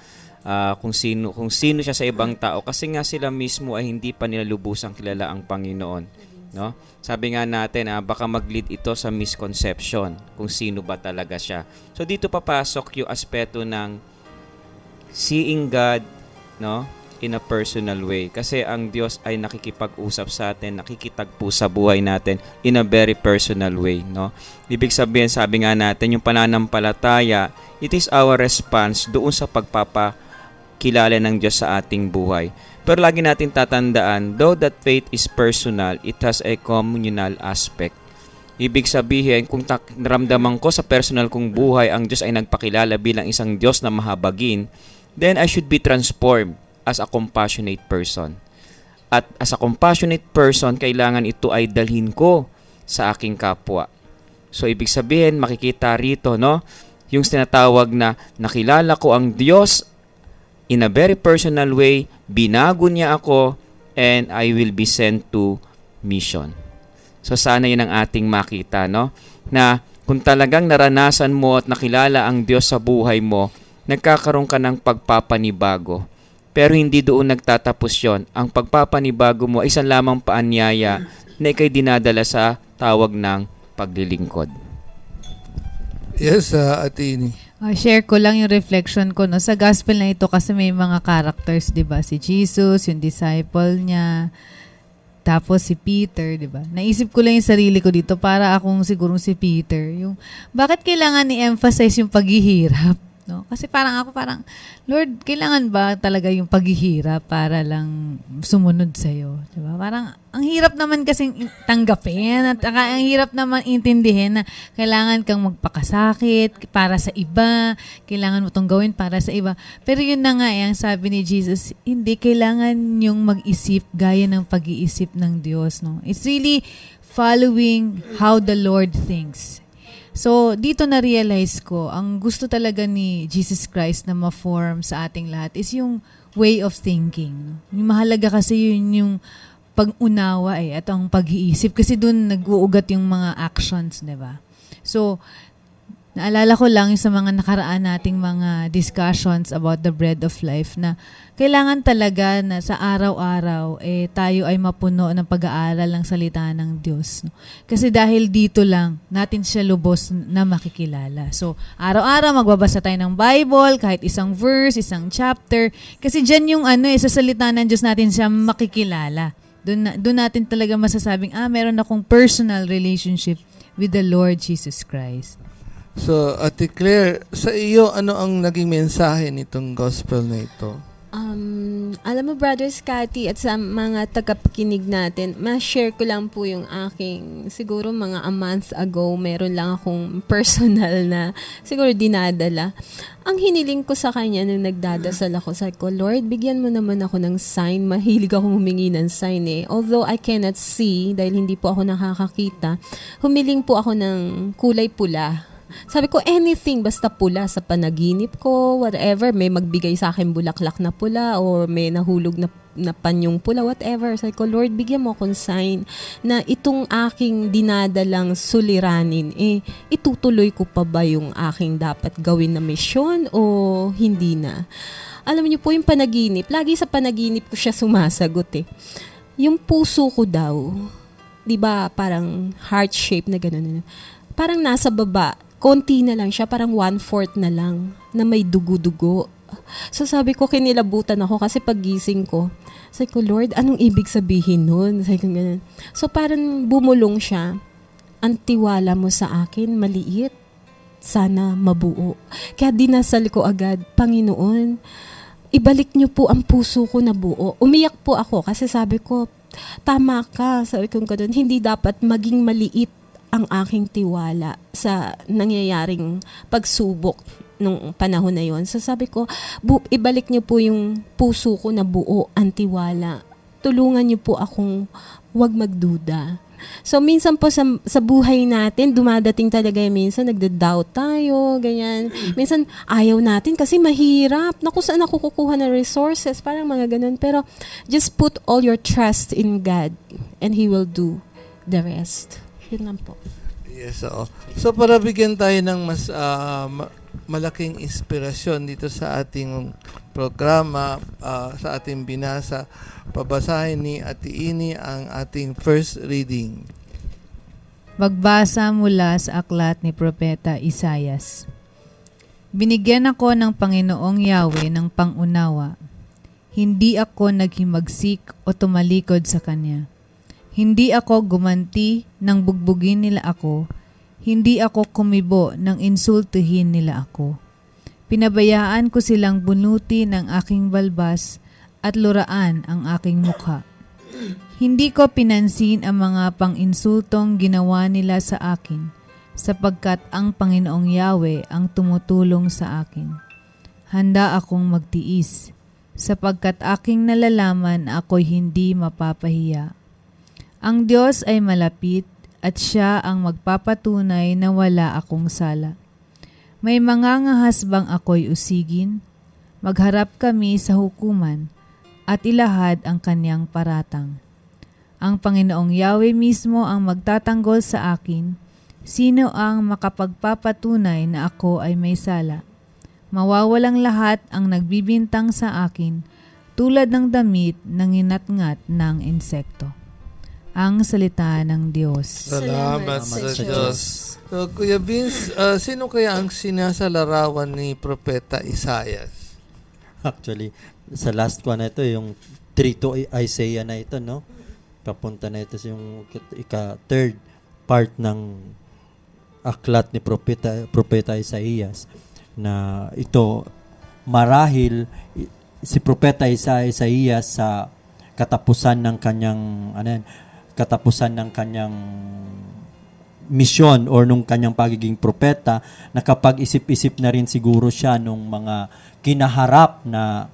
kung sino siya sa ibang tao, kasi nga sila mismo ay hindi pa nila lubusang kilala ang Panginoon. No? Sabi nga natin, baka mag-lead ito sa misconception kung sino ba talaga siya. So dito papasok yung aspeto ng seeing God, no, in a personal way. Kasi ang Diyos ay nakikipag-usap sa atin, nakikitagpo sa buhay natin in a very personal way, no? Ibig sabihin, sabi nga natin, yung pananampalataya, it is our response doon sa pagpapakilala ng Diyos sa ating buhay. Pero lagi natin tatandaan, though that faith is personal, it has a communal aspect. Ibig sabihin, kung naramdaman ko sa personal kong buhay, ang Diyos ay nagpakilala bilang isang Diyos na mahabagin, then I should be transformed as a compassionate person. At as a compassionate person, kailangan ito ay dalhin ko sa aking kapwa. So, ibig sabihin, makikita rito, no, yung tinatawag na nakilala ko ang Diyos in a very personal way, binago niya ako, and I will be sent to mission. So sana yun ang ating makita, no? Na kung talagang naranasan mo at nakilala ang Diyos sa buhay mo, nagkakaroon ka ng pagpapanibago. Pero hindi doon nagtatapos yon. Ang pagpapanibago mo ay isang lamang paanyaya na ikay dinadala sa tawag ng paglilingkod. Yes, Atini. Share ko lang yung reflection ko, no, sa gospel na ito, kasi may mga characters, 'di ba? Si Jesus, yung disciple niya, tapos si Peter, 'di ba? Naisip ko lang yung sarili ko dito, para akong sigurong si Peter. Yung bakit kailangan i-emphasize yung paghihirap, no? Kasi parang Lord, kailangan ba talaga yung paghihirap para lang sumunod sa iyo, 'di ba? Parang ang hirap naman kasing tanggapin, at ang hirap naman intindihin na kailangan kang magpakasakit para sa iba, kailangan mo itong gawin para sa iba. Pero yun na nga ang sabi ni Jesus, hindi, kailangan yung mag-isip gaya ng pag-iisip ng Diyos, no? It's really following how the Lord thinks. So, dito na-realize ko, ang gusto talaga ni Jesus Christ na ma-form sa ating lahat is yung way of thinking. Yung mahalaga kasi yun yung pag-unawa at ang pag-iisip. Kasi doon nag-uugat yung mga actions, di ba? So, naalala ko lang yung sa mga nakaraan nating mga discussions about the bread of life na kailangan talaga na sa araw-araw tayo ay mapuno ng pag-aaral ng salita ng Diyos. No? Kasi dahil dito lang natin siya lubos na makikilala. So, araw-araw magbabasa tayo ng Bible, kahit isang verse, isang chapter. Kasi dyan yung sa salita ng Diyos natin siya makikilala. Doon natin talaga masasabing, meron akong personal relationship with the Lord Jesus Christ. So, Ate Claire, sa iyo, ano ang naging mensahe nitong gospel na ito? Alam mo, Brother Scotty, at sa mga tagapakinig natin, ma-share ko lang po yung aking, siguro mga a month ago, meron lang akong personal na, siguro dinadala. Ang hiniling ko sa kanya nung nagdadasal ako, sabi ko, Lord, bigyan mo naman ako ng sign. Mahilig akong humingi ng sign eh. Although I cannot see, dahil hindi po ako nakakakita, humiling po ako ng kulay pula. Sabi ko, anything, basta pula sa panaginip ko, whatever, may magbigay sa akin bulaklak na pula or may nahulog na panyong pula, whatever. Sabi ko, Lord, bigyan mo akong sign na itong aking dinadalang suliranin, itutuloy ko pa ba yung aking dapat gawin na misyon o hindi na? Alam niyo po, yung panaginip, lagi sa panaginip ko siya sumasagot Yung puso ko daw, di ba, parang heart shape na gano'n, parang nasa baba, konti na lang siya, parang 1/4 na lang, na may dugo-dugo. So sabi ko, kinilabutan ako kasi paggising ko, sabi ko, Lord, anong ibig sabihin nun? Sabi ko ganun. So parang bumulong siya, ang tiwala mo sa akin, maliit, sana mabuo. Kaya dinasal ko agad, Panginoon, ibalik niyo po ang puso ko na buo. Umiyak po ako kasi sabi ko, tama ka, sabi ko ganun, hindi dapat maging maliit ang aking tiwala sa nangyayaring pagsubok nung panahon na yon. So sabi ko, ibalik niyo po yung puso ko na buo ang tiwala. Tulungan niyo po akong huwag magduda. So minsan po sa buhay natin, dumadating talaga minsan nagda-doubt tayo, ganyan. Minsan ayaw natin kasi mahirap. Naku, saan ako kukuha ng resources? Parang mga ganun. Pero just put all your trust in God and He will do the rest. Yun lang po. Yes, oo. So para bigyan tayo ng mas malaking inspirasyon dito sa ating programa, sa ating binasa, pabasahin ni Ate Ini ang ating first reading. Magbasa mula sa aklat ni Propeta Isaias. Binigyan ako ng Panginoong Yahweh ng pangunawa. Hindi ako naghimagsik o tumalikod sa Kanya. Hindi ako gumanti nang bugbugin nila ako. Hindi ako kumibo nang insultuhin nila ako. Pinabayaan ko silang bunuti ng aking balbas at luraan ang aking mukha. Hindi ko pinansin ang mga pang-insultong ginawa nila sa akin, sapagkat ang Panginoong Yahweh ang tumutulong sa akin. Handa akong magtiis, sapagkat aking nalalaman na ako'y hindi mapapahiya. Ang Diyos ay malapit at Siya ang magpapatunay na wala akong sala. May mangangahas bang ako'y usigin? Magharap kami sa hukuman at ilahad ang kanyang paratang. Ang Panginoong Yahweh mismo ang magtatanggol sa akin. Sino ang makapagpapatunay na ako ay may sala? Mawawalang lahat ang nagbibintang sa akin tulad ng damit na nginatngat ng insekto. Ang salita ng Diyos. Salamat sa Diyos. So, Kuya Vince, sino kaya ang sinasalarawan ni Propeta Isaias? Actually, sa last one na ito, yung 3 to Isaiah na ito, no? Papunta na ito sa yung third part ng aklat ni Propeta Isaias na ito, marahil si Propeta Isaias sa katapusan ng kanyang misyon or nung kanyang pagiging propeta, nakapag-isip-isip na rin siguro siya nung mga kinaharap na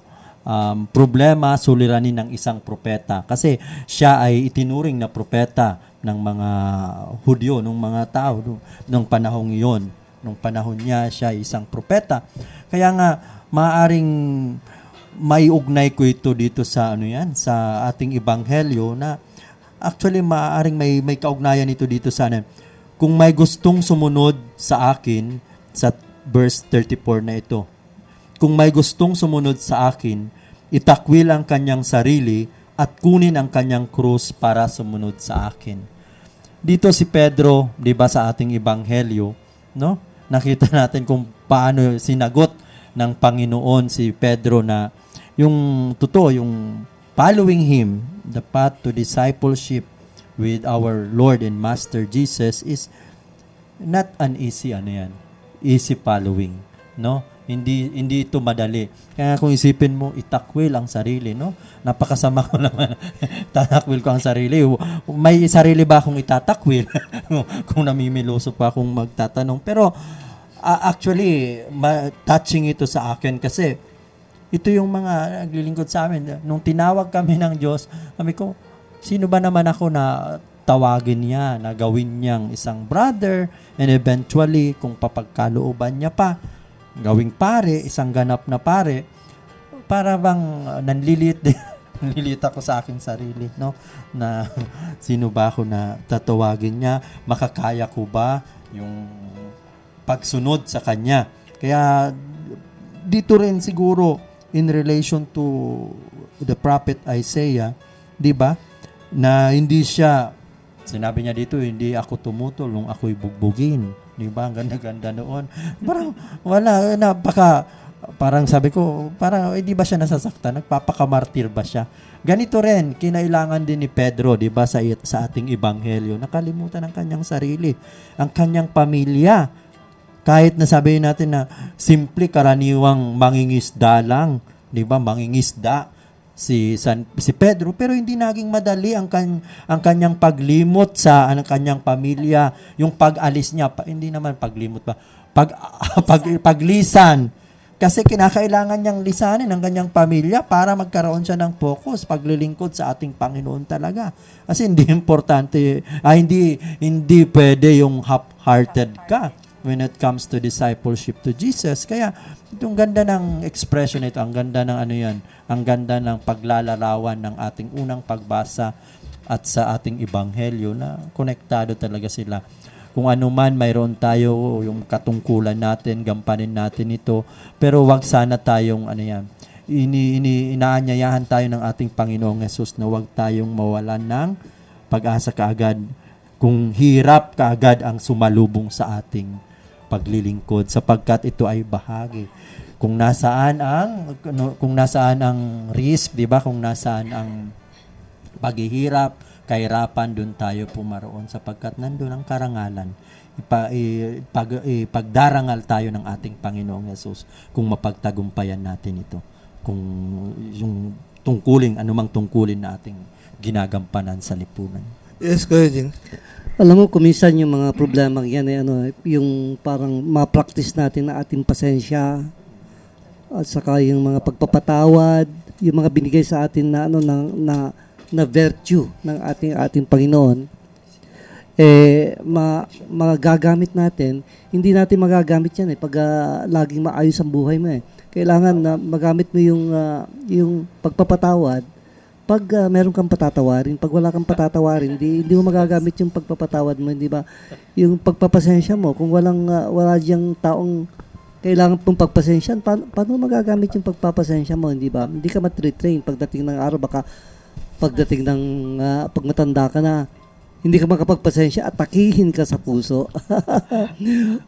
problema, suliranin ng isang propeta. Kasi siya ay itinuring na propeta ng mga Hudyo, ng mga tao nung panahong iyon. Nung panahon niya, siya ay isang propeta. Kaya nga, maaring maiugnay ko ito dito sa sa ating ebanghelyo na actually maaaring may kaugnayan ito dito sa kung may gustong sumunod sa akin sa verse 34 na ito. Kung may gustong sumunod sa akin, itakwil ang kanyang sarili at kunin ang kanyang krus para sumunod sa akin. Dito si Pedro, 'di ba, sa ating ebanghelyo, no? Nakita natin kung paano sinagot ng Panginoon si Pedro na yung totoo, yung following Him, the path to discipleship with our Lord and Master Jesus is not an easy easy following, no? Hindi ito madali. Kaya kung isipin mo, itakwil ang sarili, no? Napakasama ko naman. Tatakwil ko ang sarili. May sarili ba akong itatakwil? Kung namimiloso pa akong magtatanong. Pero actually, touching ito sa akin kasi ito yung mga naglilingkod sa amin. Nung tinawag kami ng Diyos, sabi ko, sino ba naman ako na tawagin niya, na gawin niyang isang brother, and eventually, kung papagkalooban niya pa, gawing pare, isang ganap na pare, para bang nanlilit din. Nanlilit ako sa aking sarili, no? Na sino ba ako na tatawagin niya? Makakaya ko ba yung pagsunod sa kanya? Kaya dito rin siguro in relation to the prophet Isaiah, 'di ba? Na hindi siya, sinabi niya dito, hindi ako tumutol nung ako'y bugbugin. Di ba? Ang ganda-ganda noon. Parang, parang sabi ko, parang, di ba siya nasasaktan? Nagpapakamartir ba siya? Ganito rin, kinailangan din ni Pedro, di ba, sa ating ebanghelyo. Nakalimutan ang kanyang sarili, ang kanyang pamilya. Kahit na sabihin natin na simple karaniwang mangingisda lang, di ba? Mangingisda si Pedro, pero hindi naging madali ang kanyang paglimot sa kanyang pamilya, yung pag-alis niya, hindi naman paglimot ba, paglisan, kasi kinakailangan niyang lisanin ang kanyang pamilya para magkaroon siya ng focus, paglilingkod sa ating Panginoon talaga. Kasi hindi importante, hindi pwede yung half-hearted ka when it comes to discipleship to Jesus. Kaya itong ganda ng expression ito, ang ganda ng ang ganda ng paglalarawan ng ating unang pagbasa at sa ating ebanghelyo na konektado talaga sila. Kung ano man mayroon tayo, yung katungkulan natin, gampanin natin ito, pero wag sana tayong inaanyayahan tayo ng ating Panginoong Hesus na wag tayong mawalan ng pag-asa kaagad kung hirap kaagad ang sumalubong sa ating paglilingkod, sapagkat ito ay bahagi. Kung nasaan ang risk, 'di ba? Kung nasaan ang paghihirap, kahirapan, doon tayo pumaroon, sapagkat nandoon ang karangalan. Pagdarangal tayo ng ating Panginoong Hesus kung mapagtagumpayan natin ito. Kung yung anumang tungkulin na ating ginagampanan sa lipunan. Yes, Kuya Jing. Alam mo, kuminsan yung mga problema yan, yung parang ma-practice natin na ating pasensya, at saka yung mga pagpapatawad, yung mga binigay sa atin na virtue ng ating Panginoon, magagamit natin. Hindi natin magagamit yan pag laging maayos ang buhay mo. Kailangan na magamit mo yung pagpapatawad pag meron kang patatawarin. Pag wala kang patatawarin, hindi mo magagamit yung pagpapatawad mo, hindi ba? Yung pagpapasensya mo, kung wala diyang taong kailangan pong pagpasensya, paano magagamit yung pagpapasensya mo, hindi ba? Hindi ka matritrain. Pagdating ng araw, baka pagdating ng pag matanda ka na, hindi ka makapagpasensya, atakihin ka sa puso.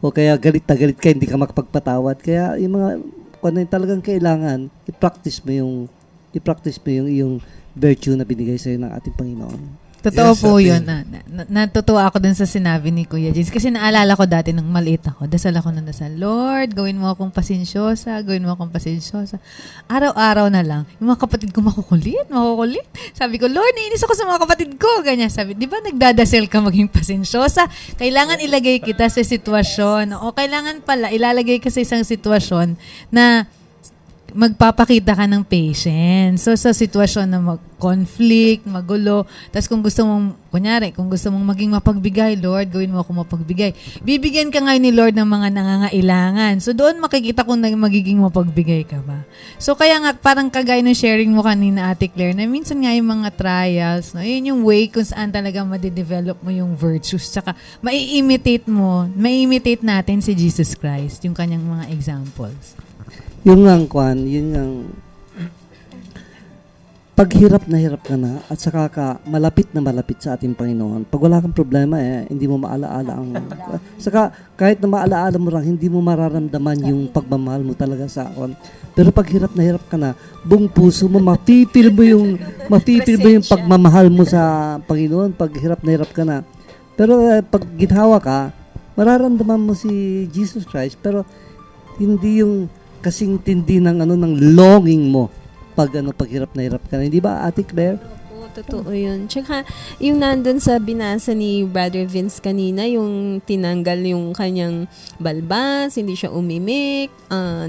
O kaya galit na galit ka, hindi ka makapagpatawad. Kaya yung mga, kung ano yung talagang kailangan, i-practice mo yung virtue na binigay sa'yo ng ating Panginoon. Totoo Yes, po Ate. yun. Natutuwa ako dun sa sinabi ni Kuya James. Kasi naalala ko dati nung maliit ako, dasal ako ng dasal, Lord, gawin mo akong pasensyosa, gawin mo akong pasensyosa. Araw-araw na lang, yung mga kapatid ko makukulit. Sabi ko, Lord, nainis ako sa mga kapatid ko. Ganyan, sabi, di ba nagdadasal ka maging pasensyosa? Kailangan ilagay kita sa sitwasyon. O kailangan pala, ilalagay ka sa isang sitwasyon na magpapakita ka ng patience. So, sa sitwasyon na conflict, magulo, tapos kung gusto mong maging mapagbigay, Lord, gawin mo ako mapagbigay. Bibigyan ka ngayon ni Lord ng mga nangangailangan. So, doon makikita kung magiging mapagbigay ka ba. So, kaya nga, parang kagaya ng sharing mo kanina, Ate Claire, na minsan nga yung mga trials, no, yun yung way kung saan talaga madidevelop mo yung virtues. Tsaka, mai-imitate natin si Jesus Christ, yung kanyang mga examples. Yung pag hirap ka na at saka ka malapit na malapit sa ating Panginoon, pag wala kang problema hindi mo maalaala ang saka kahit na maalaala mo lang, hindi mo mararamdaman yung pagmamahal mo talaga sa akin. Pero pag hirap ka na, buong puso mo mapipil mo yung pagmamahal mo sa Panginoon pag hirap ka na. Pero pag ginhawa ka, mararamdaman mo si Jesus Christ, pero hindi yung kasing tindi ng longing mo pag hirap ka na. Hindi ba, Ate Claire? Oo, totoo yun. Tsaka, yung nandun sa binasa ni Brother Vince kanina, yung tinanggal yung kanyang balbas, hindi siya umimik,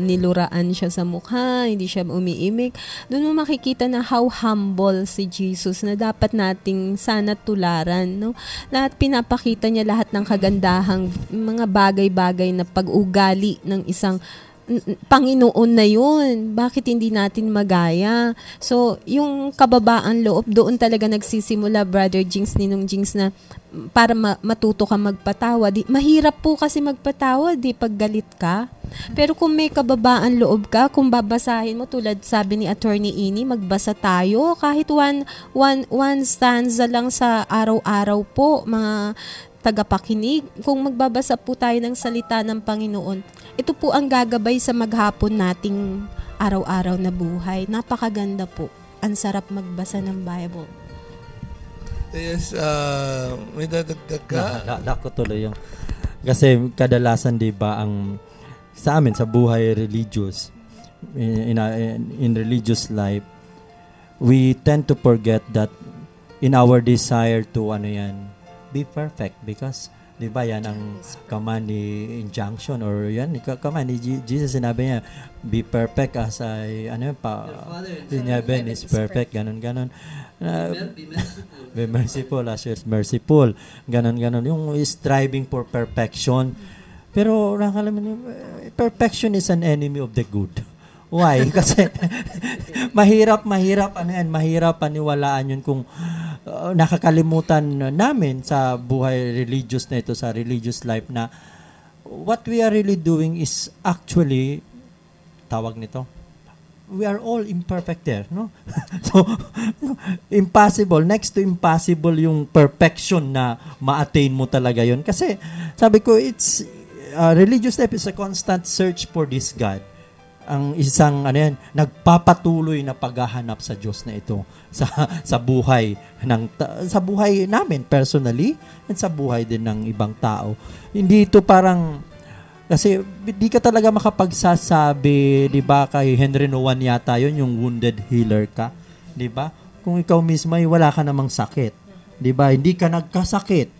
niluraan siya sa mukha, hindi siya umiimik. Doon mo makikita na how humble si Jesus na dapat nating sana tularan. No? Lahat pinapakita niya lahat ng kagandahang mga bagay-bagay na pag-ugali ng isang Panginoon na yun. Bakit hindi natin magaya? So, yung kababaan loob, doon talaga nagsisimula, Brother Jinx, Ninong Jinx, na para matuto ka magpatawad. Mahirap po kasi magpatawad, pag galit ka. Pero kung may kababaan loob ka, kung babasahin mo, tulad sabi ni Attorney Ini, magbasa tayo. Kahit one stanza lang sa araw-araw po, mga tagapakinig. Kung magbabasa po tayo ng salita ng Panginoon, ito po ang gagabay sa maghapon nating araw-araw na buhay. Napakaganda po. Ang sarap magbasa ng Bible. Yes, may dadagdag ka? Ko tuloy yung kasi kadalasan 'di ba ang sa amin sa buhay religious in religious life, we tend to forget that in our desire to be perfect, because 'di ba yan ang command ni injunction, or yan command ni Jesus, sinabi niya be perfect as I in heaven is perfect, ganon be merciful as you are merciful, ganon yung striving for perfection. Pero nakakalaman, perfection is an enemy of the good. Why? Kasi mahirap paniwalaan yun kung nakakalimutan namin sa buhay religious na ito, sa religious life, na what we are really doing is actually, tawag nito, we are all imperfect there, no? So, impossible, next to impossible yung perfection na ma-attain mo talaga yun. Kasi, sabi ko, it's, religious life is a constant search for this God. Ang isang nagpapatuloy na paghahanap sa Diyos na ito sa buhay sa buhay namin personally, and sa buhay din ng ibang tao. Hindi ito parang kasi di ka talaga makapagsasabi, 'di ba, kay Henry Nouwen yata 'yon, yung wounded healer ka, 'di ba? Kung ikaw mismo ay wala ka namang sakit, 'di ba? Hindi ka nagkasakit.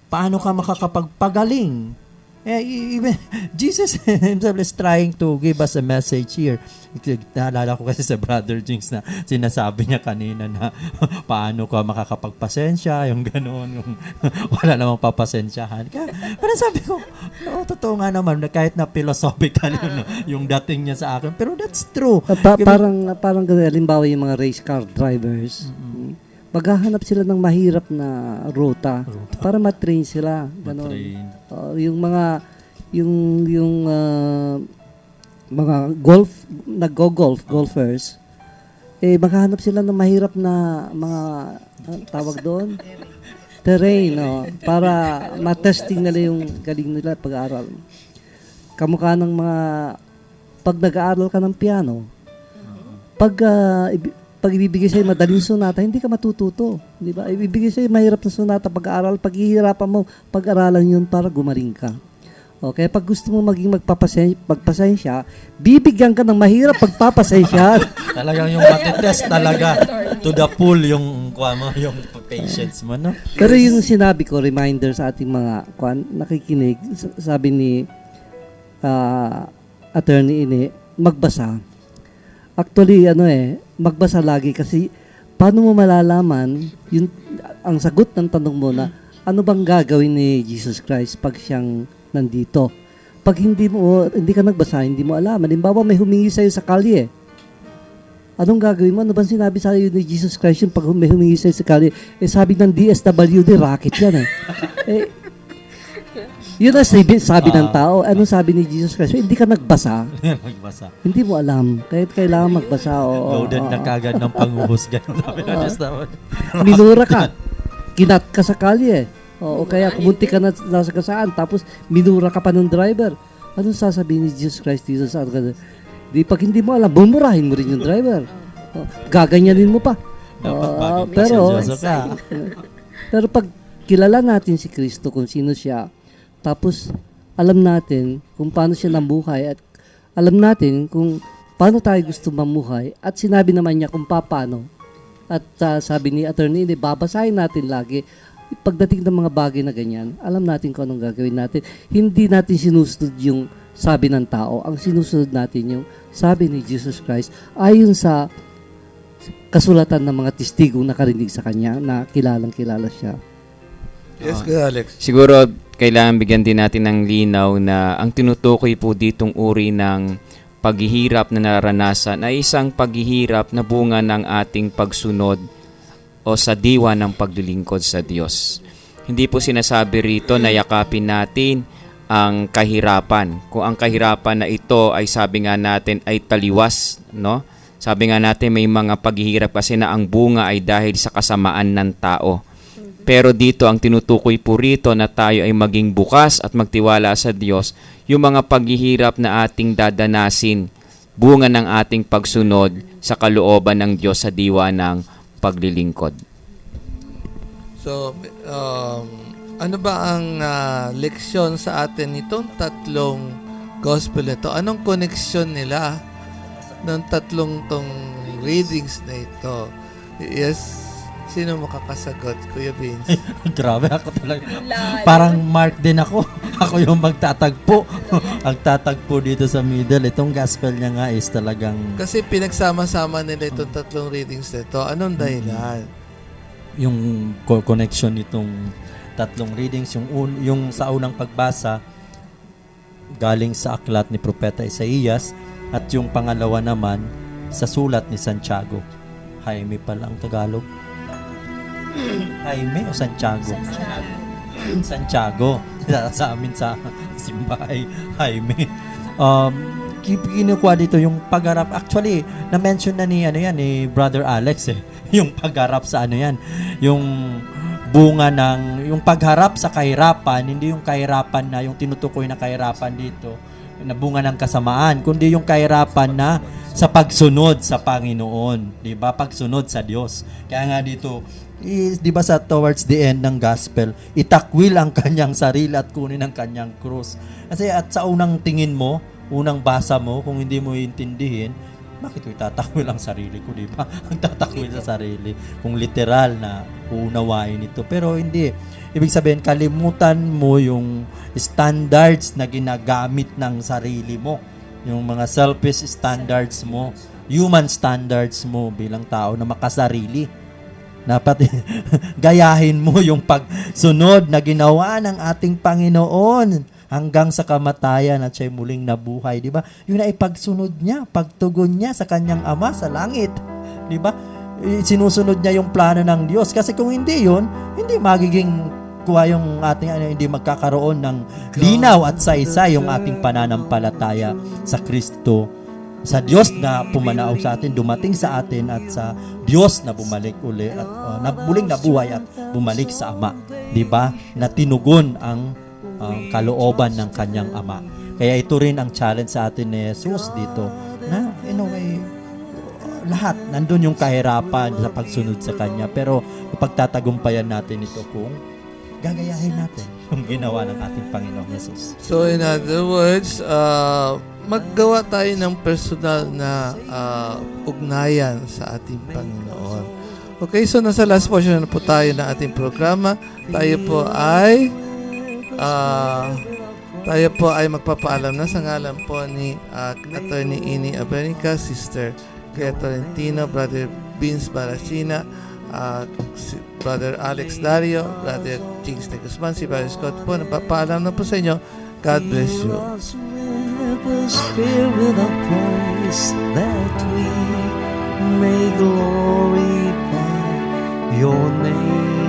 Paano ka makakapagpagaling? Even Jesus himself is trying to give us a message here. Naalala ko kasi sa Brother Jinx na sinasabi niya kanina na paano ka makakapagpasensya, yung gano'n, yung wala namang papasensyahan. Parang sabi ko, totoo nga naman, kahit na philosophical yung dating niya sa akin. Pero that's true. Parang halimbawa yung mga race car drivers, maghahanap sila ng mahirap na ruta para matrain sila, gano'n. Yung mga mga golfers, maghahanap sila ng mahirap na mga tawag doon, terrain, para matesting nila yung galing nila pag-aaral. Kamukha ng mga pag nag-aaral ka ng piano, pag ibibigay sa'yo madaling sonata, hindi ka matututo. Di ba? Ibibigay sa'yo mahirap na sonata pag-aaral, paghihirapan mo, pag-aralan yun para gumaling ka. Okay? Pag gusto mo maging magpapasensya, bibigyan ka ng mahirap pagpapasensya. Talagang yung matitest talaga to the full yung patience mo, no? Pero yung sinabi ko, reminder sa ating mga nakikinig, sabi ni Attorney Ini, magbasa. Actually, magbasa lagi, kasi paano mo malalaman ang sagot ng tanong mo na ano bang gagawin ni Jesus Christ pag siyang nandito? Pag hindi ka nagbasa, hindi mo alam. Halimbawa, may humingi sa'yo sa kalye. Anong gagawin mo? Ano bang sinabi sa'yo ni Jesus Christ yung pag may humingi sa'yo sa kalye? Sabi ng DSWD, racket yan . Yun ang sabi ng tao. Anong sabi ni Jesus Christ? Hindi ka nagbasa. Magbasa. Hindi mo alam. Kahit kailangan magbasa. Loaded na kagad ng panguhusga. Sabi ng testament. Minura ka. Kinat ka sa kalye. O kaya kumunti ka na nasa kasaan. Tapos minura ka pa ng driver. Anong sasabihin ni Jesus Christ dito sa di pag hindi mo alam, bumurahin mo rin yung driver. Gaganyanin mo pa. Pero pag kilala natin si Kristo kung sino siya, tapos alam natin kung paano siya namuhay at alam natin kung paano tayo gusto mamuhay at sinabi naman niya kung paano. At sabi ni Attorney, babasahin natin lagi. Pagdating ng mga bagay na ganyan, alam natin kung anong gagawin natin. Hindi natin sinusunod yung sabi ng tao. Ang sinusunod natin yung sabi ni Jesus Christ ayon sa kasulatan ng mga testigong nakarinig sa Kanya na kilalang-kilala siya. Yes, Kuya Alex. Siguro, kailangan bigyan din natin ng linaw na ang tinutukoy po ditong uri ng paghihirap na naranasan ay isang paghihirap na bunga ng ating pagsunod o sa diwa ng paglilingkod sa Diyos. Hindi po sinasabi rito na yakapin natin ang kahirapan. Kung ang kahirapan na ito ay sabi nga natin ay taliwas, no? Sabi nga natin may mga paghihirap kasi na ang bunga ay dahil sa kasamaan ng tao. Pero dito ang tinutukoy po rito na tayo ay maging bukas at magtiwala sa Diyos, yung mga paghihirap na ating dadanasin, bunga ng ating pagsunod sa kalooban ng Diyos sa diwa ng paglilingkod. So, ano ba ang leksyon sa atin itong tatlong gospel nito? Anong connection nila ng tatlong tong readings na ito? Yes, sino makakasagot, Kuya Vince? Grabe ako talaga. Parang Mark din ako. Ako yung magtatagpo. Ang tatagpo dito sa middle. Itong gospel niya nga is talagang... Kasi pinagsama-sama nila itong tatlong readings nito. Anong dahilan? Yung connection nitong tatlong readings, yung sa unang pagbasa, galing sa aklat ni Propeta Isaías, at yung pangalawa naman, sa sulat ni Santiago. Jaime pala ang Tagalog. Jaime o Santiago? Santiago. Sa amin sa simbahay, Jaime. Kinukuha dito yung pagharap. Actually, na-mention na ni Brother Alex yung pagharap sa yung bunga ng yung pagharap sa kahirapan, hindi yung kahirapan na yung tinutukoy na kahirapan dito na bunga ng kasamaan, kundi yung kahirapan na sa pagsunod sa Panginoon, 'di ba? Pagsunod sa Diyos. Kaya nga dito, 'di ba sa towards the end ng gospel, itakwil ang kanyang sarili at kunin ang kanyang krus. Kasi at sa unang tingin mo, unang basa mo, kung hindi mo iintindihin, bakit ko itatakwil ang sarili ko, di ba? Ang tatakwil sa sarili. Kung literal na uunawain ito. Pero hindi. Ibig sabihin, kalimutan mo yung standards na ginagamit ng sarili mo. Yung mga selfish standards mo. Human standards mo bilang tao na makasarili. Dapat gayahin mo yung pagsunod na ginawa ng ating Panginoon hanggang sa kamatayan at siya'y muling nabuhay, di ba? Yun ay pagsunod niya, pagtugon niya sa kanyang Ama sa langit, di ba? Sinusunod niya yung plano ng Diyos. Kasi kung hindi yun, hindi magiging kuha yung ating hindi magkakaroon ng linaw at saysay yung ating pananampalataya sa Kristo, sa Diyos na pumanaaw sa atin, dumating sa atin, at sa Diyos na bumalik uli at muling nabuhay at bumalik sa Ama, di ba? Na tinugon ang kalooban ng kanyang Ama. Kaya ito rin ang challenge sa atin ni Jesus dito, na in a way, lahat, nandun yung kahirapan sa pagsunod sa Kanya, pero pagtatagumpayan natin ito kung gagayahin natin yung ginawa ng ating Panginoong Jesus. So in other words, maggawa tayo ng personal na ugnayan sa ating Panginoon. Okay, so nasa last portion na po tayo ng ating programa. Tayo po ay magpapaalam na sa ngalan po ni Attorney Ini Abenica, Sister Clea Tolentino, Brother Vince Baracina, Brother Alex Dario, Brother Jigs de Guzman, si Brother Scott po. Nagpapaalam na po sa inyo. God bless you. The Spirit of Christ, that we may glorify your name.